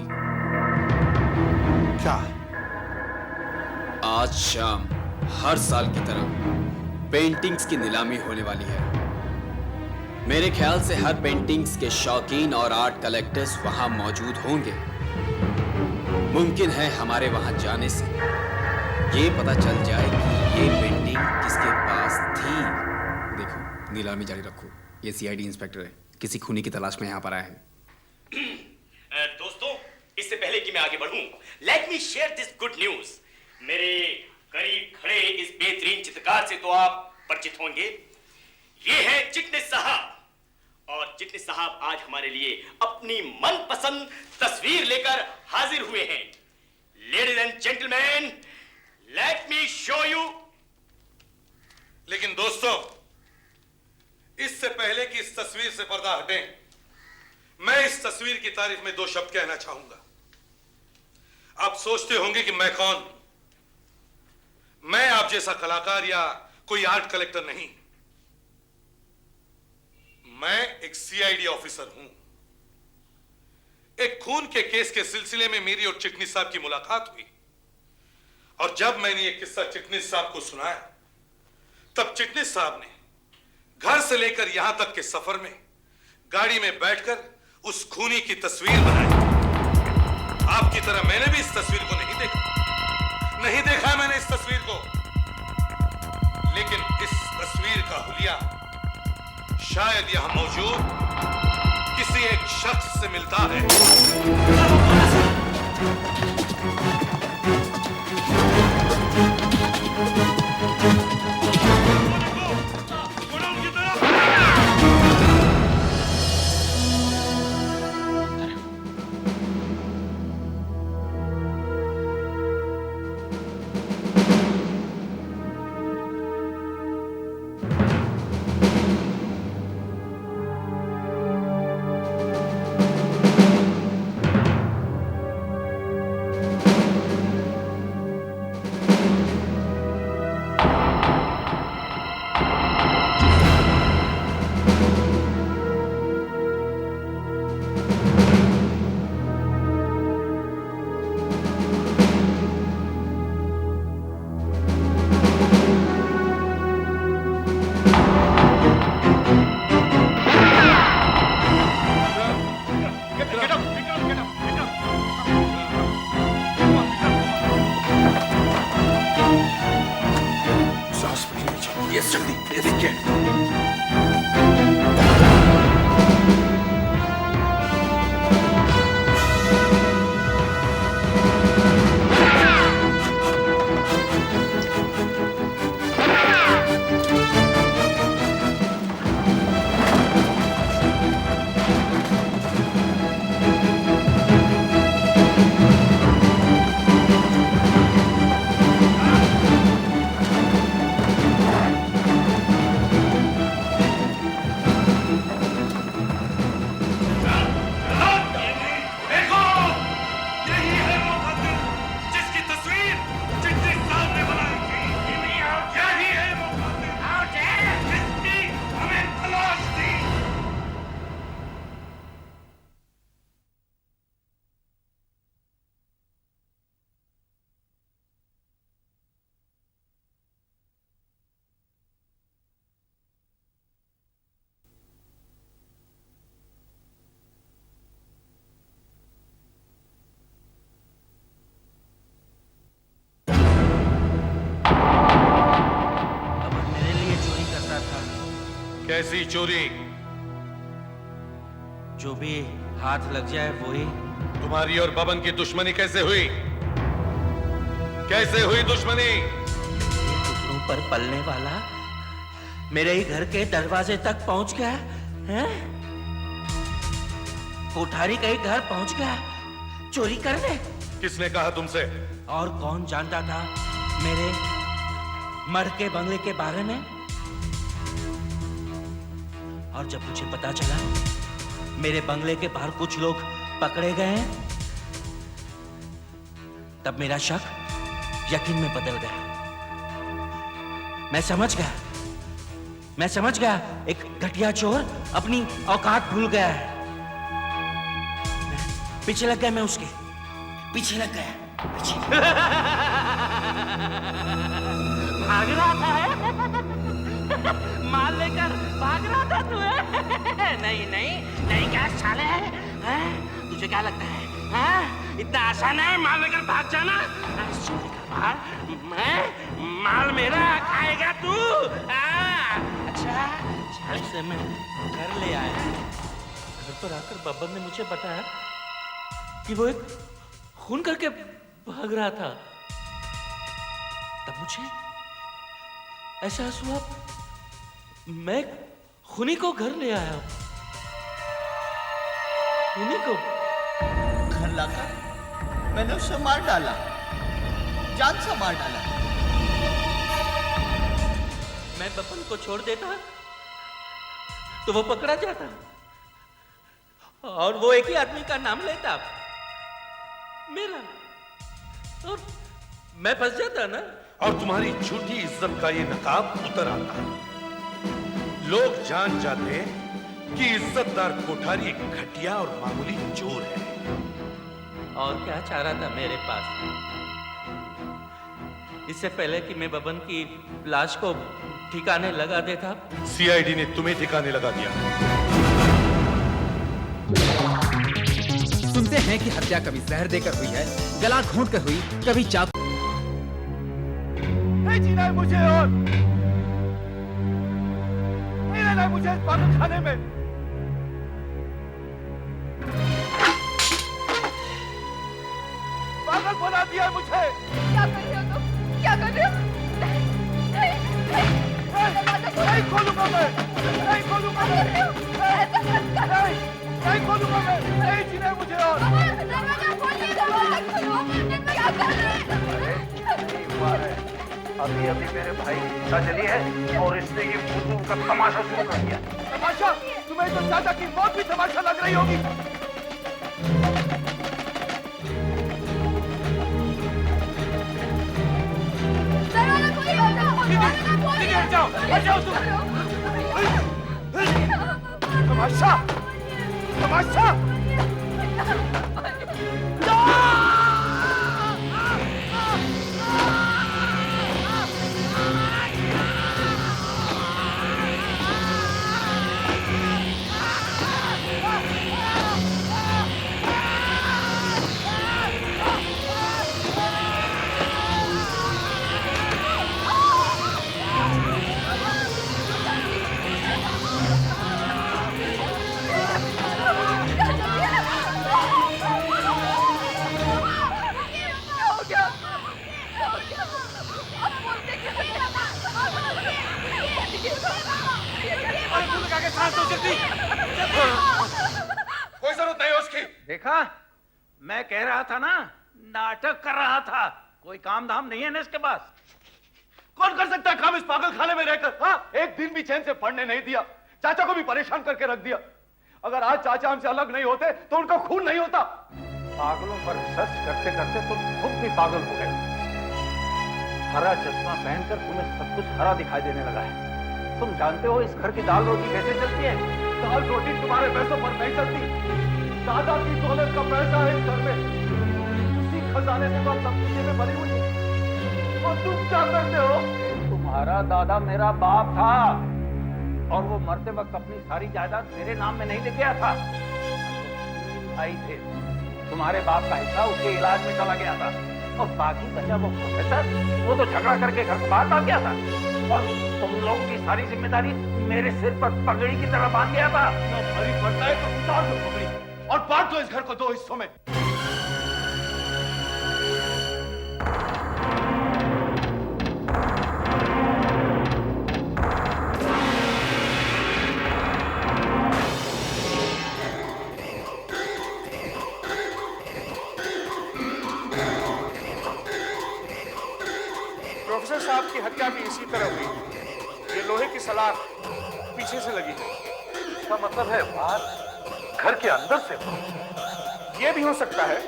क्या? आज शाम हर साल की तरह पेंटिंग्स की नीलामी होने वाली है। मेरे ख्याल से हर पेंटिंग्स के शौकीन और आर्ट कलेक्टर्स वहां मौजूद होंगे। मुमकिन है हमारे वहां जाने से ये पता चल जाए कि ये पेंटिंग किसके पास थी। देखो, नीलामी जारी रखो। ये सीआईडी इंस्पेक्टर है, किसी खूनी की तलाश में यहाँ पर आया है। दोस्तों, इससे पहले कि मैं आगे बढ़ूं, let me share this good news. मेरे करीब खड़े इस बेहतरीन चित्रकार से तो आप परिचित होंगे। ये है चिटनिस साहब, और चिटनिस साहब आज हमारे लिए अपनी मनपसंद तस्वीर लेकर हाजिर हुए हैं। Ladies and gentleman, let me show you. लेकिन दोस्तों, इससे पहले कि इस तस्वीर से पर्दा हटे, मैं इस तस्वीर की तारीफ में 2 शब्द कहना चाहूंगा। आप सोचते होंगे कि मैं कौन? मैं आप जैसा कलाकार या कोई आर्ट कलेक्टर नहीं। मैं एक सीआईडी ऑफिसर हूं। एक खून के केस के सिलसिले में मेरी और चिटनिस साहब की मुलाकात हुई, और जब मैंने ये किस्सा चिटनिस साहब को सुनाया, तब चिटनिस साहब ने घर से लेकर यहां तक के सफर में गाड़ी में बैठकर उस खूनी की तस्वीर बनाई। आपकी तरह मैंने भी इस तस्वीर को नहीं देखा मैंने इस तस्वीर को, लेकिन इस तस्वीर का हुलिया शायद यहां मौजूद किसी एक शख्स से मिलता है। कैसी चोरी? जो भी हाथ लग जाए वही। तुम्हारी और बबन की दुश्मनी कैसे हुई? कैसे हुई दुश्मनी? टुकड़ों पर पलने वाला मेरे ही घर के दरवाजे तक पहुंच गया है। कोठारी का ही घर पहुंच गया चोरी करने। किसने कहा तुमसे? और कौन जानता था मेरे मर के बंगले के बारे में? और जब मुझे पता चला मेरे बंगले के बाहर कुछ लोग पकड़े गए हैं, तब मेरा शक यकीन में बदल गया। मैं समझ गया एक घटिया चोर अपनी औकात भूल गया है। पीछे लग गया, मैं उसके पीछे लग गया। भाग रहा था माल लेकर भाग रहा था तू? नहीं क्या साले है? तुझे क्या लगता है इतना आसान है माल लेकर भाग जाना? माल मेरा खाएगा तू? अच्छा चाल से मैं घर ले आया। घर पर आकर बब्बन ने मुझे बताया कि वो एक खून करके भाग रहा था। तब मुझे एहसास हुआ मैं खूनी को घर ले आया। खूनी को घर लाकर मैंने उसे मार डाला, जान से मार डाला। मैं बब्बन को छोड़ देता तो वो पकड़ा जाता और वो एक ही आदमी का नाम लेता, मेरा, और मैं फंस जाता ना। और तुम्हारी झूठी इज्जत का ये नकाब उतर आता। लोग जान जाते कि इज्जतदार कोठारी एक घटिया और मामूली चोर है। और क्या चाह रहा था मेरे पास? इससे पहले कि मैं बबन की लाश को ठिकाने लगा देता, सीआईडी ने तुम्हें ठिकाने लगा दिया। सुनते हैं कि हत्या कभी जहर देकर हुई है, गला घोंट कर हुई, कभी चाकू। नहीं जीना है मुझे और नहीं रहना है मुझे इस पागल खाने में। पागल बना दिया है मुझे। क्या कर रहे हो तुम? क्या कर रहे हो? नहीं खोलूंगा मैं, नहीं खोलूंगा मैं, नहीं खोलूंगा मैं, नहीं जीना है मुझे और। क्या कर रहे हैं? अभी अभी मेरे भाई की पता चली है और इसने ये फुदू का तमाशा शुरू कर दिया। तमाशा? तुम्हें तो दादा की मौत भी तमाशा लग रही होगी। तमाशा, तमाशा। कोई जरूरत नहीं उसकी। देखा, मैं कह रहा था ना, नाटक कर रहा था। कोई काम धाम नहीं है ना इसके पास। कौन कर सकता है काम इस पागल खाने में रहकर? हाँ, एक दिन भी चैन से पढ़ने नहीं दिया, चाचा को भी परेशान करके रख दिया। अगर आज चाचा हमसे अलग नहीं होते तो उनका खून नहीं होता। पागलों पर रिसर्च करते करते तुम खुद भी पागल हो गए। हरा चश्मा पहनकर तुम्हें सब कुछ हरा दिखाई देने लगा है। तुम जानते हो इस घर की दाल रोटी कैसे चलती है? दाल रोटी तुम्हारे पैसों पर नहीं चलती। दादा की दौलत का पैसा है इस घर में। उसी खजाने से तो सब कुछ में भरी हुई है। और तुम क्या करते हो? तुम्हारा दादा मेरा बाप था और वो मरते वक्त अपनी सारी जायदाद मेरे नाम में नहीं लेके आया था। भाई थे, तुम्हारे बाप का हिस्सा उसके इलाज में चला गया था और बाकी बचा वो प्रोफेसर, वो तो झगड़ा करके घर को बाहर भाग गया था। और तुम लोगों की सारी जिम्मेदारी मेरे सिर पर पगड़ी की तरह बांध गया था। ना भारी पड़ता है तो उतार दो पगड़ी और बांट दो इस घर को 2 हिस्सों में। प्रोफेसर साहब की हत्या भी इसी तरह हुई। ये लोहे की सलाख पीछे से लगी है। इसका मतलब है बात घर के अंदर से हुई। ये भी हो सकता है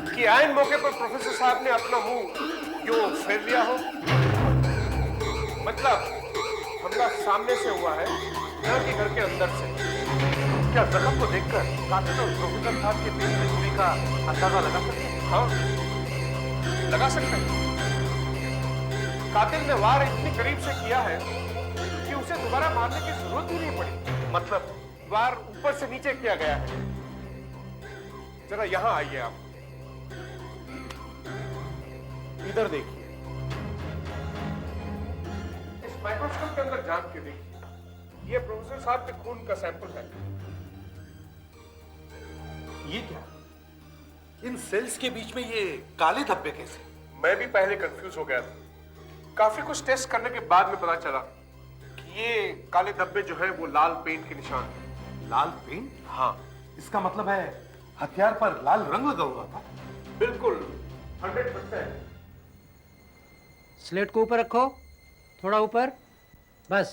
कि आयन मौके पर प्रोफेसर साहब ने अपना मुंह यूं फेर लिया हो। मतलब हमला सामने से हुआ है, न कि घर के अंदर से। क्या जख्म को देखकर कातिल और प्रोफेसर साहब के पेट में छुरी का अंदाजा लगा सकते हैं? हाँ, लगा सकते हैं। कातिल ने वार इतनी करीब से किया है कि उसे दोबारा मारने की जरूरत ही नहीं पड़ी। मतलब वार ऊपर से नीचे किया गया है। जरा यहां आइए आप, इधर देखिए, इस माइक्रोस्कोप के अंदर झांक के देखिए। ये प्रोफेसर साहब के खून का सैंपल है। ये क्या? इन सेल्स के बीच में ये काले धब्बे कैसे? मैं भी पहले कंफ्यूज हो गया था। काफी कुछ टेस्ट करने के बाद में पता चला कि ये काले धब्बे जो है वो लाल पेंट के निशान हैं। लाल पेंट? हाँ। इसका मतलब है हथियार पर लाल रंग लगा हुआ था। बिल्कुल 100%। स्लेट को ऊपर रखो, थोड़ा ऊपर, बस।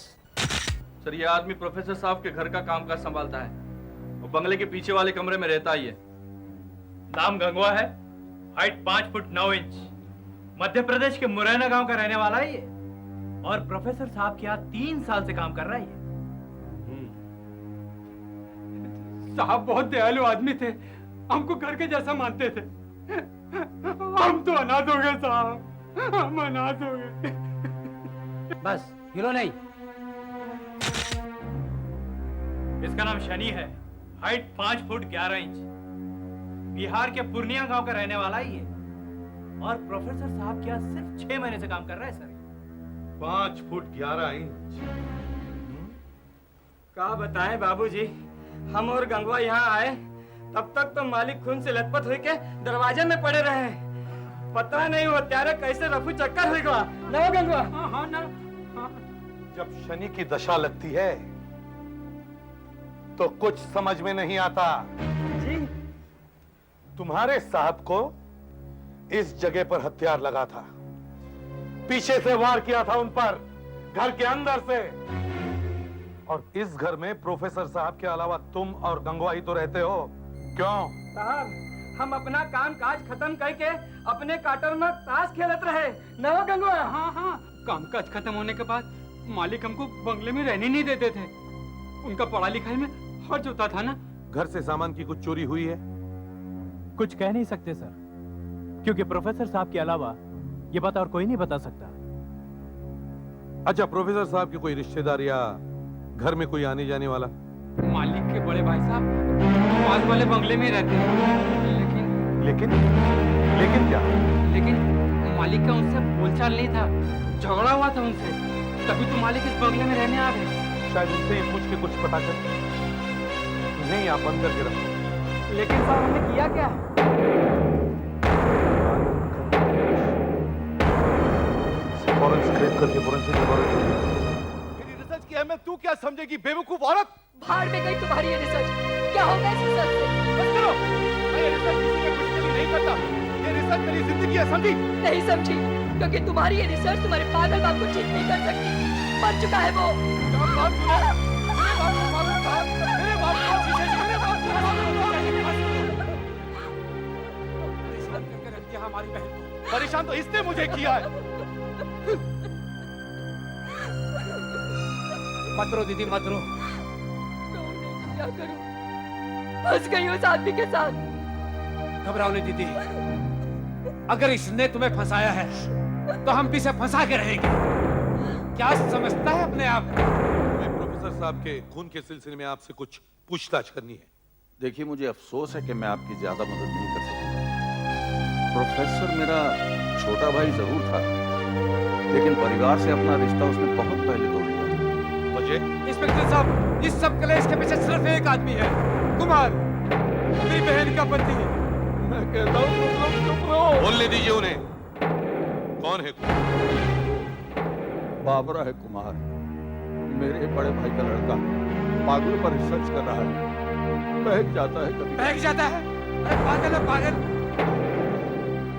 सर ये आदमी प्रोफेसर साहब के घर का कामकाज संभालता है। वो बंगले के पीछे वाले कमरे में रहता ही है। नाम गंगवा है, height 5 foot 9 inch, Madhya Pradesh के मुरैना गांव का रहने वाला है ये। और प्रोफेसर साहब के यहाँ 3 साल से काम कर रहा है ये। साहब बहुत दयालु आदमी थे, हमको घर के जैसा मानते थे। हम तो अनाथ हो गए साहब, हम अनाथ हो गए। बस हिलो नहीं। इसका नाम शनि है, हाइट 5 फुट 11 इंच, बिहार के पूर्णिया गांव का रहने वाला ही है। और प्रोफेसर साहब क्या सिर्फ 6 महीने से काम कर रहा है सर। 5 foot 11 inch. क्या बताएं बाबूजी, हम और गंगवा यहाँ आए तब तक तो मालिक खून से लथपथ होके दरवाजे में पड़े रहे। पता नहीं वो त्यारे कैसे रफू चक्कर होगा ना गंगवा। हाँ ना। जब शनि की दशा लगती है तो कुछ समझ में नहीं आता। जी तुम्हारे साहब को इस जगह पर हथियार लगा था, पीछे से वार किया था उन पर, घर के अंदर से। और इस घर में प्रोफेसर साहब के अलावा तुम और गंगवा ही तो रहते हो। क्यों? साहब हम अपना काम काज खत्म करके अपने क्वार्टर में ताश खेलत रहे ना गंगवा। हाँ हाँ, काम काज खत्म होने के बाद मालिक हमको बंगले में रहने नहीं देते थे। उनका पढ़ाई लिखाई में खर्च होता था ना। घर से सामान की कुछ चोरी हुई है? कुछ कह नहीं सकते सर, क्योंकि प्रोफेसर साहब के अलावा ये बात और कोई नहीं बता सकता। अच्छा, प्रोफेसर साहब के कोई रिश्तेदार या घर में कोई आने जाने वाला? मालिक के बड़े भाई साहब पास वाले बंगले में रहते हैं। लेकिन क्या? लेकिन मालिक का उनसे बोलचाल नहीं था, झगड़ा हुआ था उनसे, तभी तो मालिक इस बंगले में रहने आ गए। शायद उनसे ही पूछ के कुछ पता कर। नहीं, आप बंद करके रखो। लेकिन साहब हमने किया क्या? रिसर्च की अहमियत तू क्या समझेगी बेवकूफ औरत? भाड़ में गई तुम्हारी ये रिसर्च। क्या होगा इस रिसर्च से? बस करो। मैं ये रिसर्च किसी के कुछ के लिए नहीं करता। ये रिसर्च मेरी जिंदगी है, समझी? नहीं समझी, क्योंकि तुम्हारी ये रिसर्च तुम्हारे पागल बाप को ठीक नहीं कर सकती। मर चुका है वो। हमारी बहन को परेशान तो इसने मुझे किया है। मत रो दीदी, मत रो। क्या करूं? फंस गई उस आदमी के साथ। घबराओ नहीं दीदी, अगर इसने तुम्हें फंसाया है तो हम भी इसे फंसा के रहेंगे। क्या समझता है अपने आप? मैं प्रोफेसर साहब के खून के सिलसिले में आपसे कुछ पूछताछ करनी है। देखिए, मुझे अफसोस है कि मैं आपकी ज्यादा मदद नहीं कर सकता। प्रोफेसर मेरा छोटा भाई जरूर था, लेकिन परिवार से अपना रिश्ता उसने बहुत पहले तोड़ दिया। मुझे? इंस्पेक्टर साहब, इस सब कलेश के पीछे सिर्फ एक आदमी है, कुमार, मेरी बहन का पति। मैं कहता हूँ तुम लोग चुप रहो। बोलने दीजिए उन्हें। कौन है बाबरा है कुमार, मेरे बड़े भाई का लड़का, पागलों पर रिसर्च कर रहा है। बहक जाता है कभी। बहक जाता है? अरे पागल है पागल।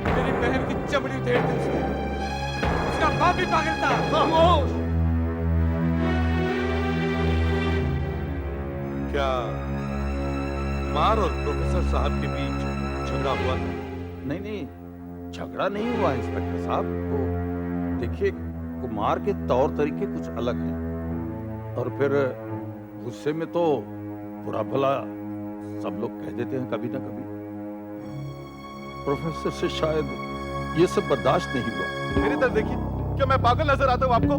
मेरी बहन की चमड़ी उधेड़ दी उसने। उसका बाप भी पागल था। खामोश। क्या कुमार और प्रोफेसर साहब के बीच झगड़ा हुआ था? नहीं, झगड़ा नहीं हुआ इंस्पेक्टर साहब। तो देखिए, कुमार के तौर तरीके कुछ अलग हैं, और फिर गुस्से में तो बुरा भला सब लोग कह देते हैं कभी ना कभी। प्रोफेसर से शायद ये सब बर्दाश्त नहीं हुआ। मेरी तरफ देखिए, क्या मैं पागल नजर आता हूँ आपको?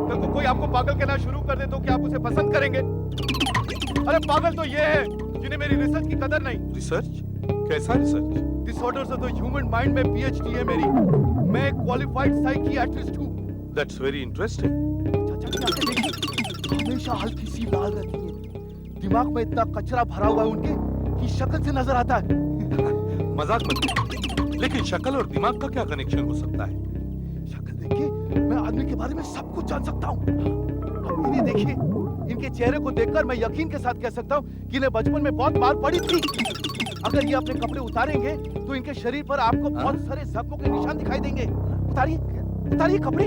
कल को कोई आपको पागल कहना शुरू कर दे तो क्या आप उसे पसंद करेंगे? अरे पागल तो ये है जिन्हें मेरी रिसर्च की कदर नहीं। रिसर्च? कैसा research? Disorders of the human mind में पीएचडी है मेरी। मैं एक क्वालिफाइड साइकियाट्रिस्ट हूँ। That's very interesting. हमेशा हल्की सी बाल रहती है, दिमाग में इतना कचरा भरा हुआ है उनके कि शक्ल से नजर आता है। मजाक मत कीजिए। लेकिन शक्ल और दिमाग का क्या कनेक्शन हो सकता है? शक्ल देखिए, मैं आदमी के बारे में सब कुछ जान सकता हूँ। अब इन्हें देखिए, इनके चेहरे को देखकर मैं यकीन के साथ कह सकता हूँ कि इन्हें बचपन में बहुत मार पड़ी थी। अगर ये अपने कपड़े उतारेंगे तो इनके शरीर पर आपको बहुत सारे जख्मों के निशान दिखाई देंगे। उतारिए, उतारिए कपड़े,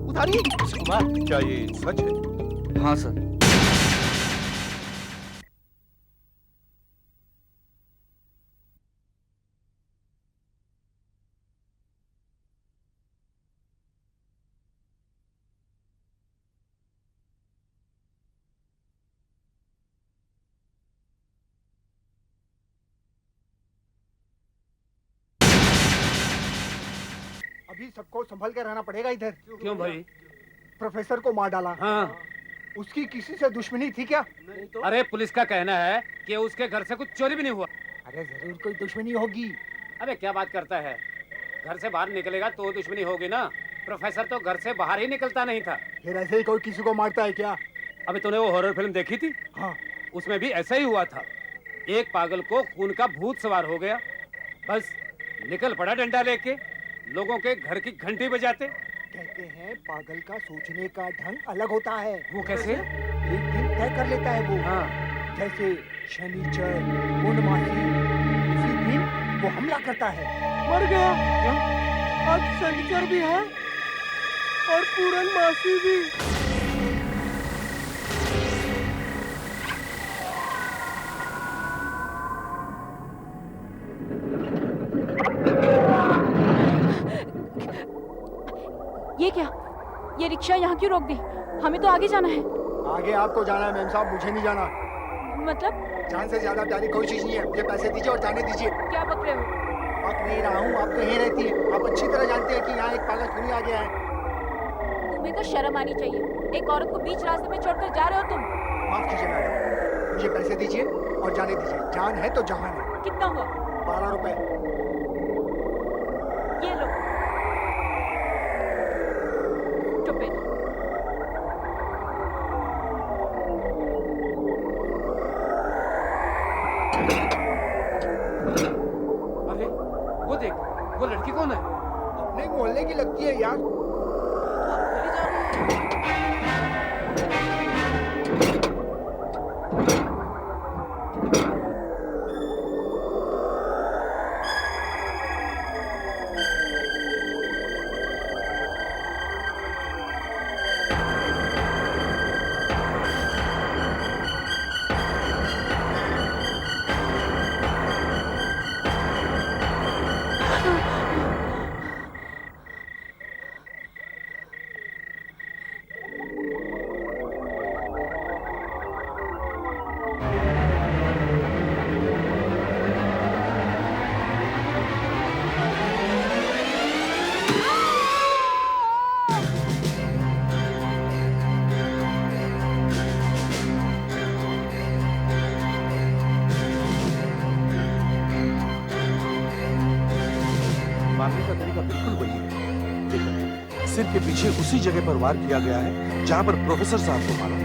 उतारिए। कुमार, क्या ये सच है? हाँ सर। अभी सबको संभल के रहना पड़ेगा इधर। क्यों भाई? प्रोफेसर को मार डाला। हाँ। उसकी किसी से दुश्मनी थी क्या? नहीं तो? अरे पुलिस का कहना है कि उसके घर से कुछ चोरी भी नहीं हुआ। अरे जरूर कोई दुश्मनी होगी। अबे क्या बात करता है? घर से बाहर निकलेगा तो दुश्मनी होगी ना। प्रोफेसर तो घर से बाहर ही निकलता नहीं था। फिर ऐसे ही कोई किसी को मारता है क्या? अबे तूने वो हॉरर फिल्म देखी थी? हाँ। उसमें भी ऐसा ही हुआ था। एक पागल को खून का भूत सवार हो गया, बस निकल पड़ा डंडा लेके, लोगों के घर की घंटी बजाते। कहते हैं पागल का सोचने का ढंग अलग होता है। वो कैसे? एक दिन तय कर लेता है वो। हाँ। जैसे शनिचर, पूर्णमासी, उसी दिन वो हमला करता है। मर गया। क्यों? आज शनिचर भी है और पूर्णमासी भी। ये क्या? ये रिक्शा यहाँ क्यों रोक दी? हमें तो आगे जाना है। आगे आपको जाना है मैम साहब, मुझे नहीं जाना। मतलब? जान से ज्यादा प्यारी कोई चीज नहीं है। मुझे पैसे दीजिए और जाने दीजिए। क्या बक रहे हो? बक नहीं रहा हूँ, आप तो यहीं रहती है। आप अच्छी तरह जानते हैं कि यहाँ एक पागल खूनी आ गया है। तुम्हें तो शर्म आनी चाहिए। एक औरत को बीच रास्ते में छोड़कर जा रहे हो तुम। माफ कीजिए मैडम, मुझे पैसे दीजिए और जाने दीजिए। जान है तो जहान है। कितना हुआ? 12 रुपए। ये लो। Stupid. अरे वो देख, वो लड़की कौन है? अपने मोहल्ले की लगती है यार। मारने का तरीका बिल्कुल वही है। देखो, सिर के पीछे उसी जगह पर वार किया गया है जहां पर प्रोफेसर साहब को मारा।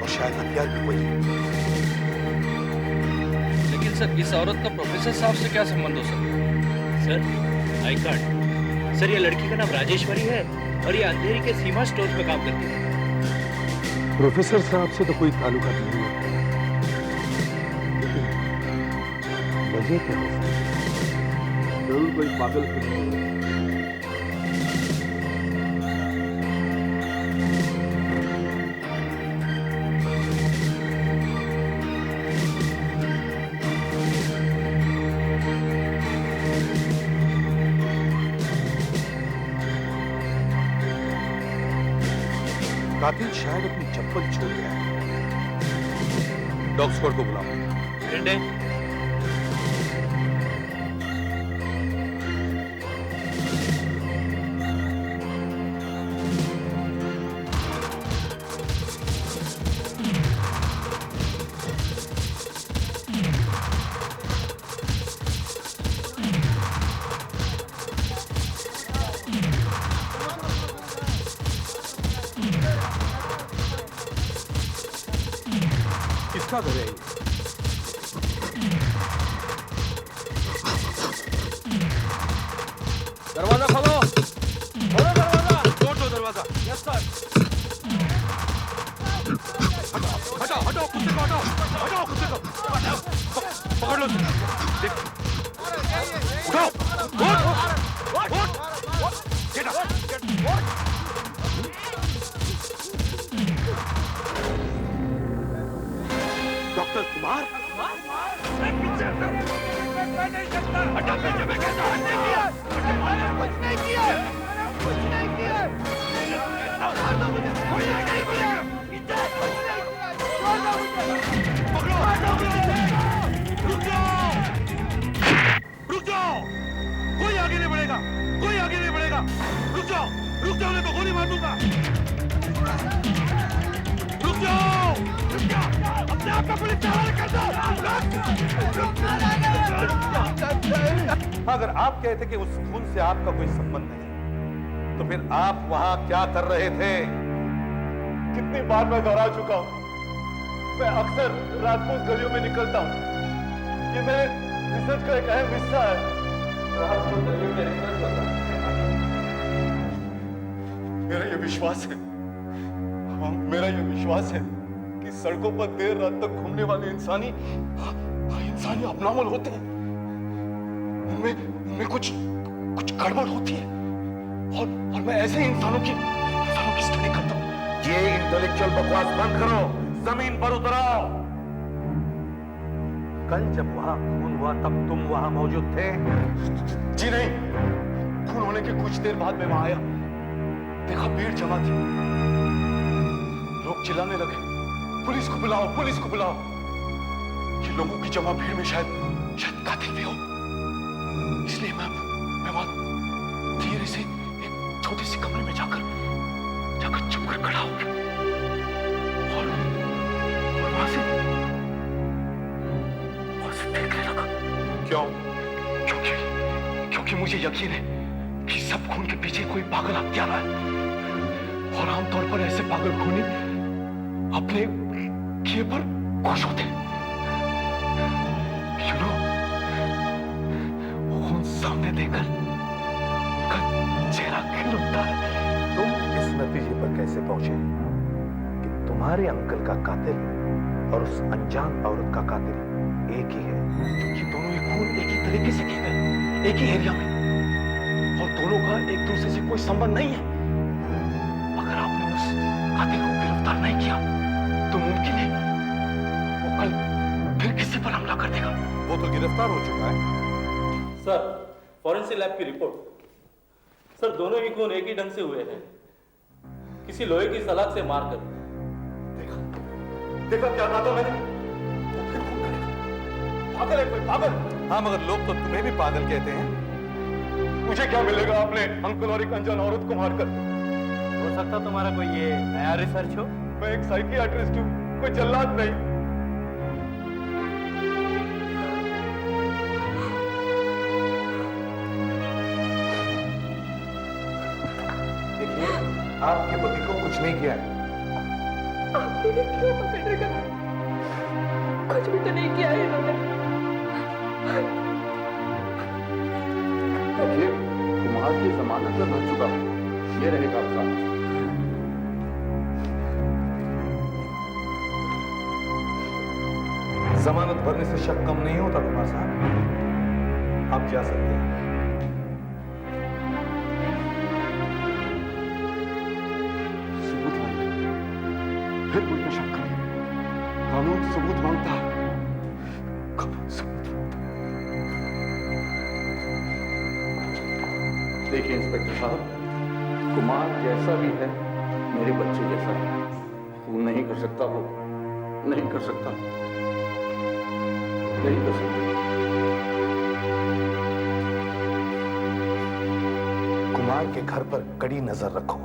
और शायद हथियार भी वही है। लेकिन सर इस औरत का प्रोफेसर साहब से क्या संबंध हो सकता है? Sir I can't. सर ये लड़की का नाम राजेश्वरी है और ये अंधेरी के सीमा स्टोर पे काम करती है। प्रोफेसर साहब से तो कोई ताल्लुकात नहीं है, लेकिन वजह क्या हो सकती है? जरूर कोई पागल फिल्म हो। कातिल शायद अपनी चप्पल छोड़ गया है। डॉग स्क्वाड को बुलाओ। किसका घर है ये? दरवाजा खोलो, खोलो दरवाजा, तोड़ दो दरवाजा। Yes sir. हटाओ हटाओ कुत्ते को, हटाओ हटाओ कुत्ते को, पकड़ लो। देख उठाओ, गेट अप, डॉक्टर कुमार, रुक जाओ, कोई आगे नहीं बढ़ेगा, कोई आगे नहीं बढ़ेगा, रुक जाओ, नहीं तो गोली मार दूंगा। रुक जाओ, अपने आप का पुलिस चालान कर दो। अगर आप कहते कि उस खून से आपका कोई संबंध नहीं, तो फिर आप वहां क्या कर रहे थे? कितनी बार मैं दोहरा चुका हूं, मैं अक्सर रात को उस गलियों में निकलता हूं। ये मेरे रिसर्च का एक अहम हिस्सा है। रात को गलियों में रिसर्च होता है। मेरा ये विश्वास है, मेरा ये विश्वास है कि सड़कों पर देर रात तक घूमने वाले इंसानी अपनामल होते हैं। उनमें कुछ गड़बड़ होती है, और मैं ऐसे इंसानों की स्टडी करता हूं। ये इंटेलेक्चुअल बकवास बंद करो, जमीन पर उतर आओ। कल जब वहां खून हुआ तब तुम वहां मौजूद थे? जी नहीं, खून होने के कुछ देर बाद मैं वहां आया, देखा भीड़ जमा थी, लोग चिल्लाने लगे, पुलिस को बुलाओ, पुलिस को बुलाओ। ये लोगों की जमा भीड़ में शायद कातिल भी हो, इसलिए मैं वहां धीरे से एक छोटे से कमरे में जाकर चुप कर खड़ा हो गया, और वहां से देखने लगा। क्यों? क्योंकि मुझे यकीन है कि सब खून के पीछे कोई पागल हत्यारा है, और आमतौर पर ऐसे पागल खूनी अपने किए पर खुश होते हैं। You know, खून सामने देखकर उनका चेहरा खिल उठता है। तुम इस नतीजे पर कैसे पहुंचे कि तुम्हारे अंकल का कातिल और उस अनजान औरत का कातिल एक ही है? क्योंकि दोनों ही खून एक ही तरीके से किए गए, एक ही एरिया में, और दोनों का एक दूसरे से कोई संबंध नहीं है। अगर आपने उस कातिल को गिरफ्तार नहीं किया तो मुमकिन है वो कल फिर किसी पर हमला कर देगा। वो तो गिरफ्तार हो चुका है। सर, फॉरेंसिक लैब की रिपोर्ट। सर, दोनों ही खून एक ही ढंग से हुए हैं, किसी लोहे की सलाख से मारकर। देखा क्या कहा था मैंने? वो फिर खून करेगा। पागल है कोई, पागल। हाँ, मगर लोग तो तुम्हें भी पागल कहते हैं। मुझे क्या मिलेगा अपने अंकल और एक अनजान औरत को मारकर? हो सकता तुम्हारा कोई ये नया रिसर्च हो। मैं एक साइकियाट्रिस्ट हूँ, कोई जल्लाद नहीं। देखिए, आपके पति को कुछ नहीं किया है। इन्हें क्यों पकड़ रखा? कुछ भी तो नहीं किया है इन्होंने। देखिए, कुमार की जमानत तो भर चुका है, ये रहेगा आपका। जमानत भरने से शक कम नहीं होता कुमार साहब, आप जा सकते हैं। सबूत मांगे, फिर मुझ पे शक करें। कानून सबूत मांगता है, कानून सबूत। देखिए इंस्पेक्टर साहब, कुमार जैसा भी है मेरे बच्चे जैसा है। वो नहीं कर सकता, वो नहीं कर सकता, नहीं कर सकता। कुमार के घर पर कड़ी नजर रखो।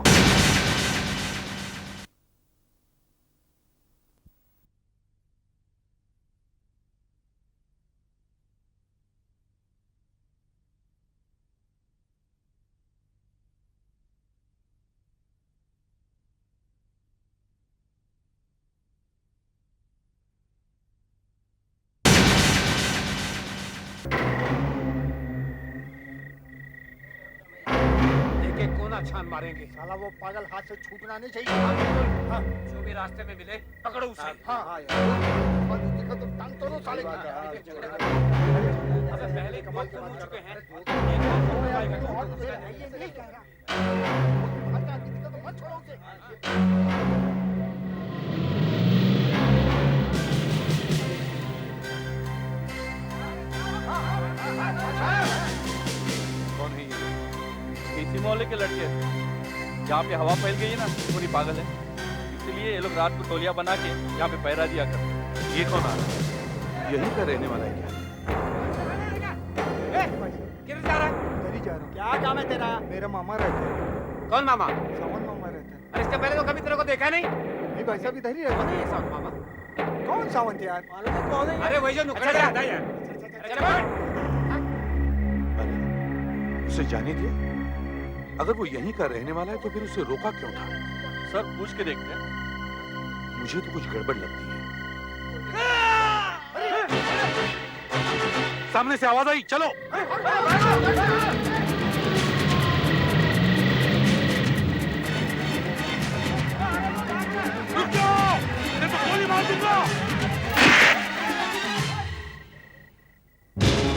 कोना छान मारेंगे। साला वो पागल हाथ से छूटना नहीं चाहिए। हाँ, जो भी रास्ते में मिले पकड़ो उसे। हाँ हाँ यार, देखो तो टांग तोड़ो साले की। अबे पहले कमाल के हो चुके हैं। ये नहीं कह रहा। हटा किसी को तो मत छोड़ो उसे। कौन है ये? इसी मोहल्ले के लड़के यहाँ पे हवा फैल गई है ना, पूरी पागल है, इसलिए ये लोग रात को टोलियां बना के यहाँ पे पहरा दिया करते। ये कौन आ रहा है? यहीं का रहने वाला है क्या? किधर जा रहा है? इधर ही जा रहा हूँ। क्या काम है तेरा? मेरा मामा रहता है। कौन मामा? सावन मामा रहता है। अरे इसके पहले तो कभी तेरे को देखा नहीं। नहीं भाई साहब, इधर ही रहता है। सावन मामा कौन सावंत यार? मालूम है कौन है? अरे वही जो नुकड़ा जाता है यार। उसे जाने दिया। अगर वो यहीं का रहने वाला है तो फिर उसे रोका क्यों था? सर पूछ के देखते हैं। मुझे तो कुछ गड़बड़ लगती है। सामने से आवाज आई, चलो।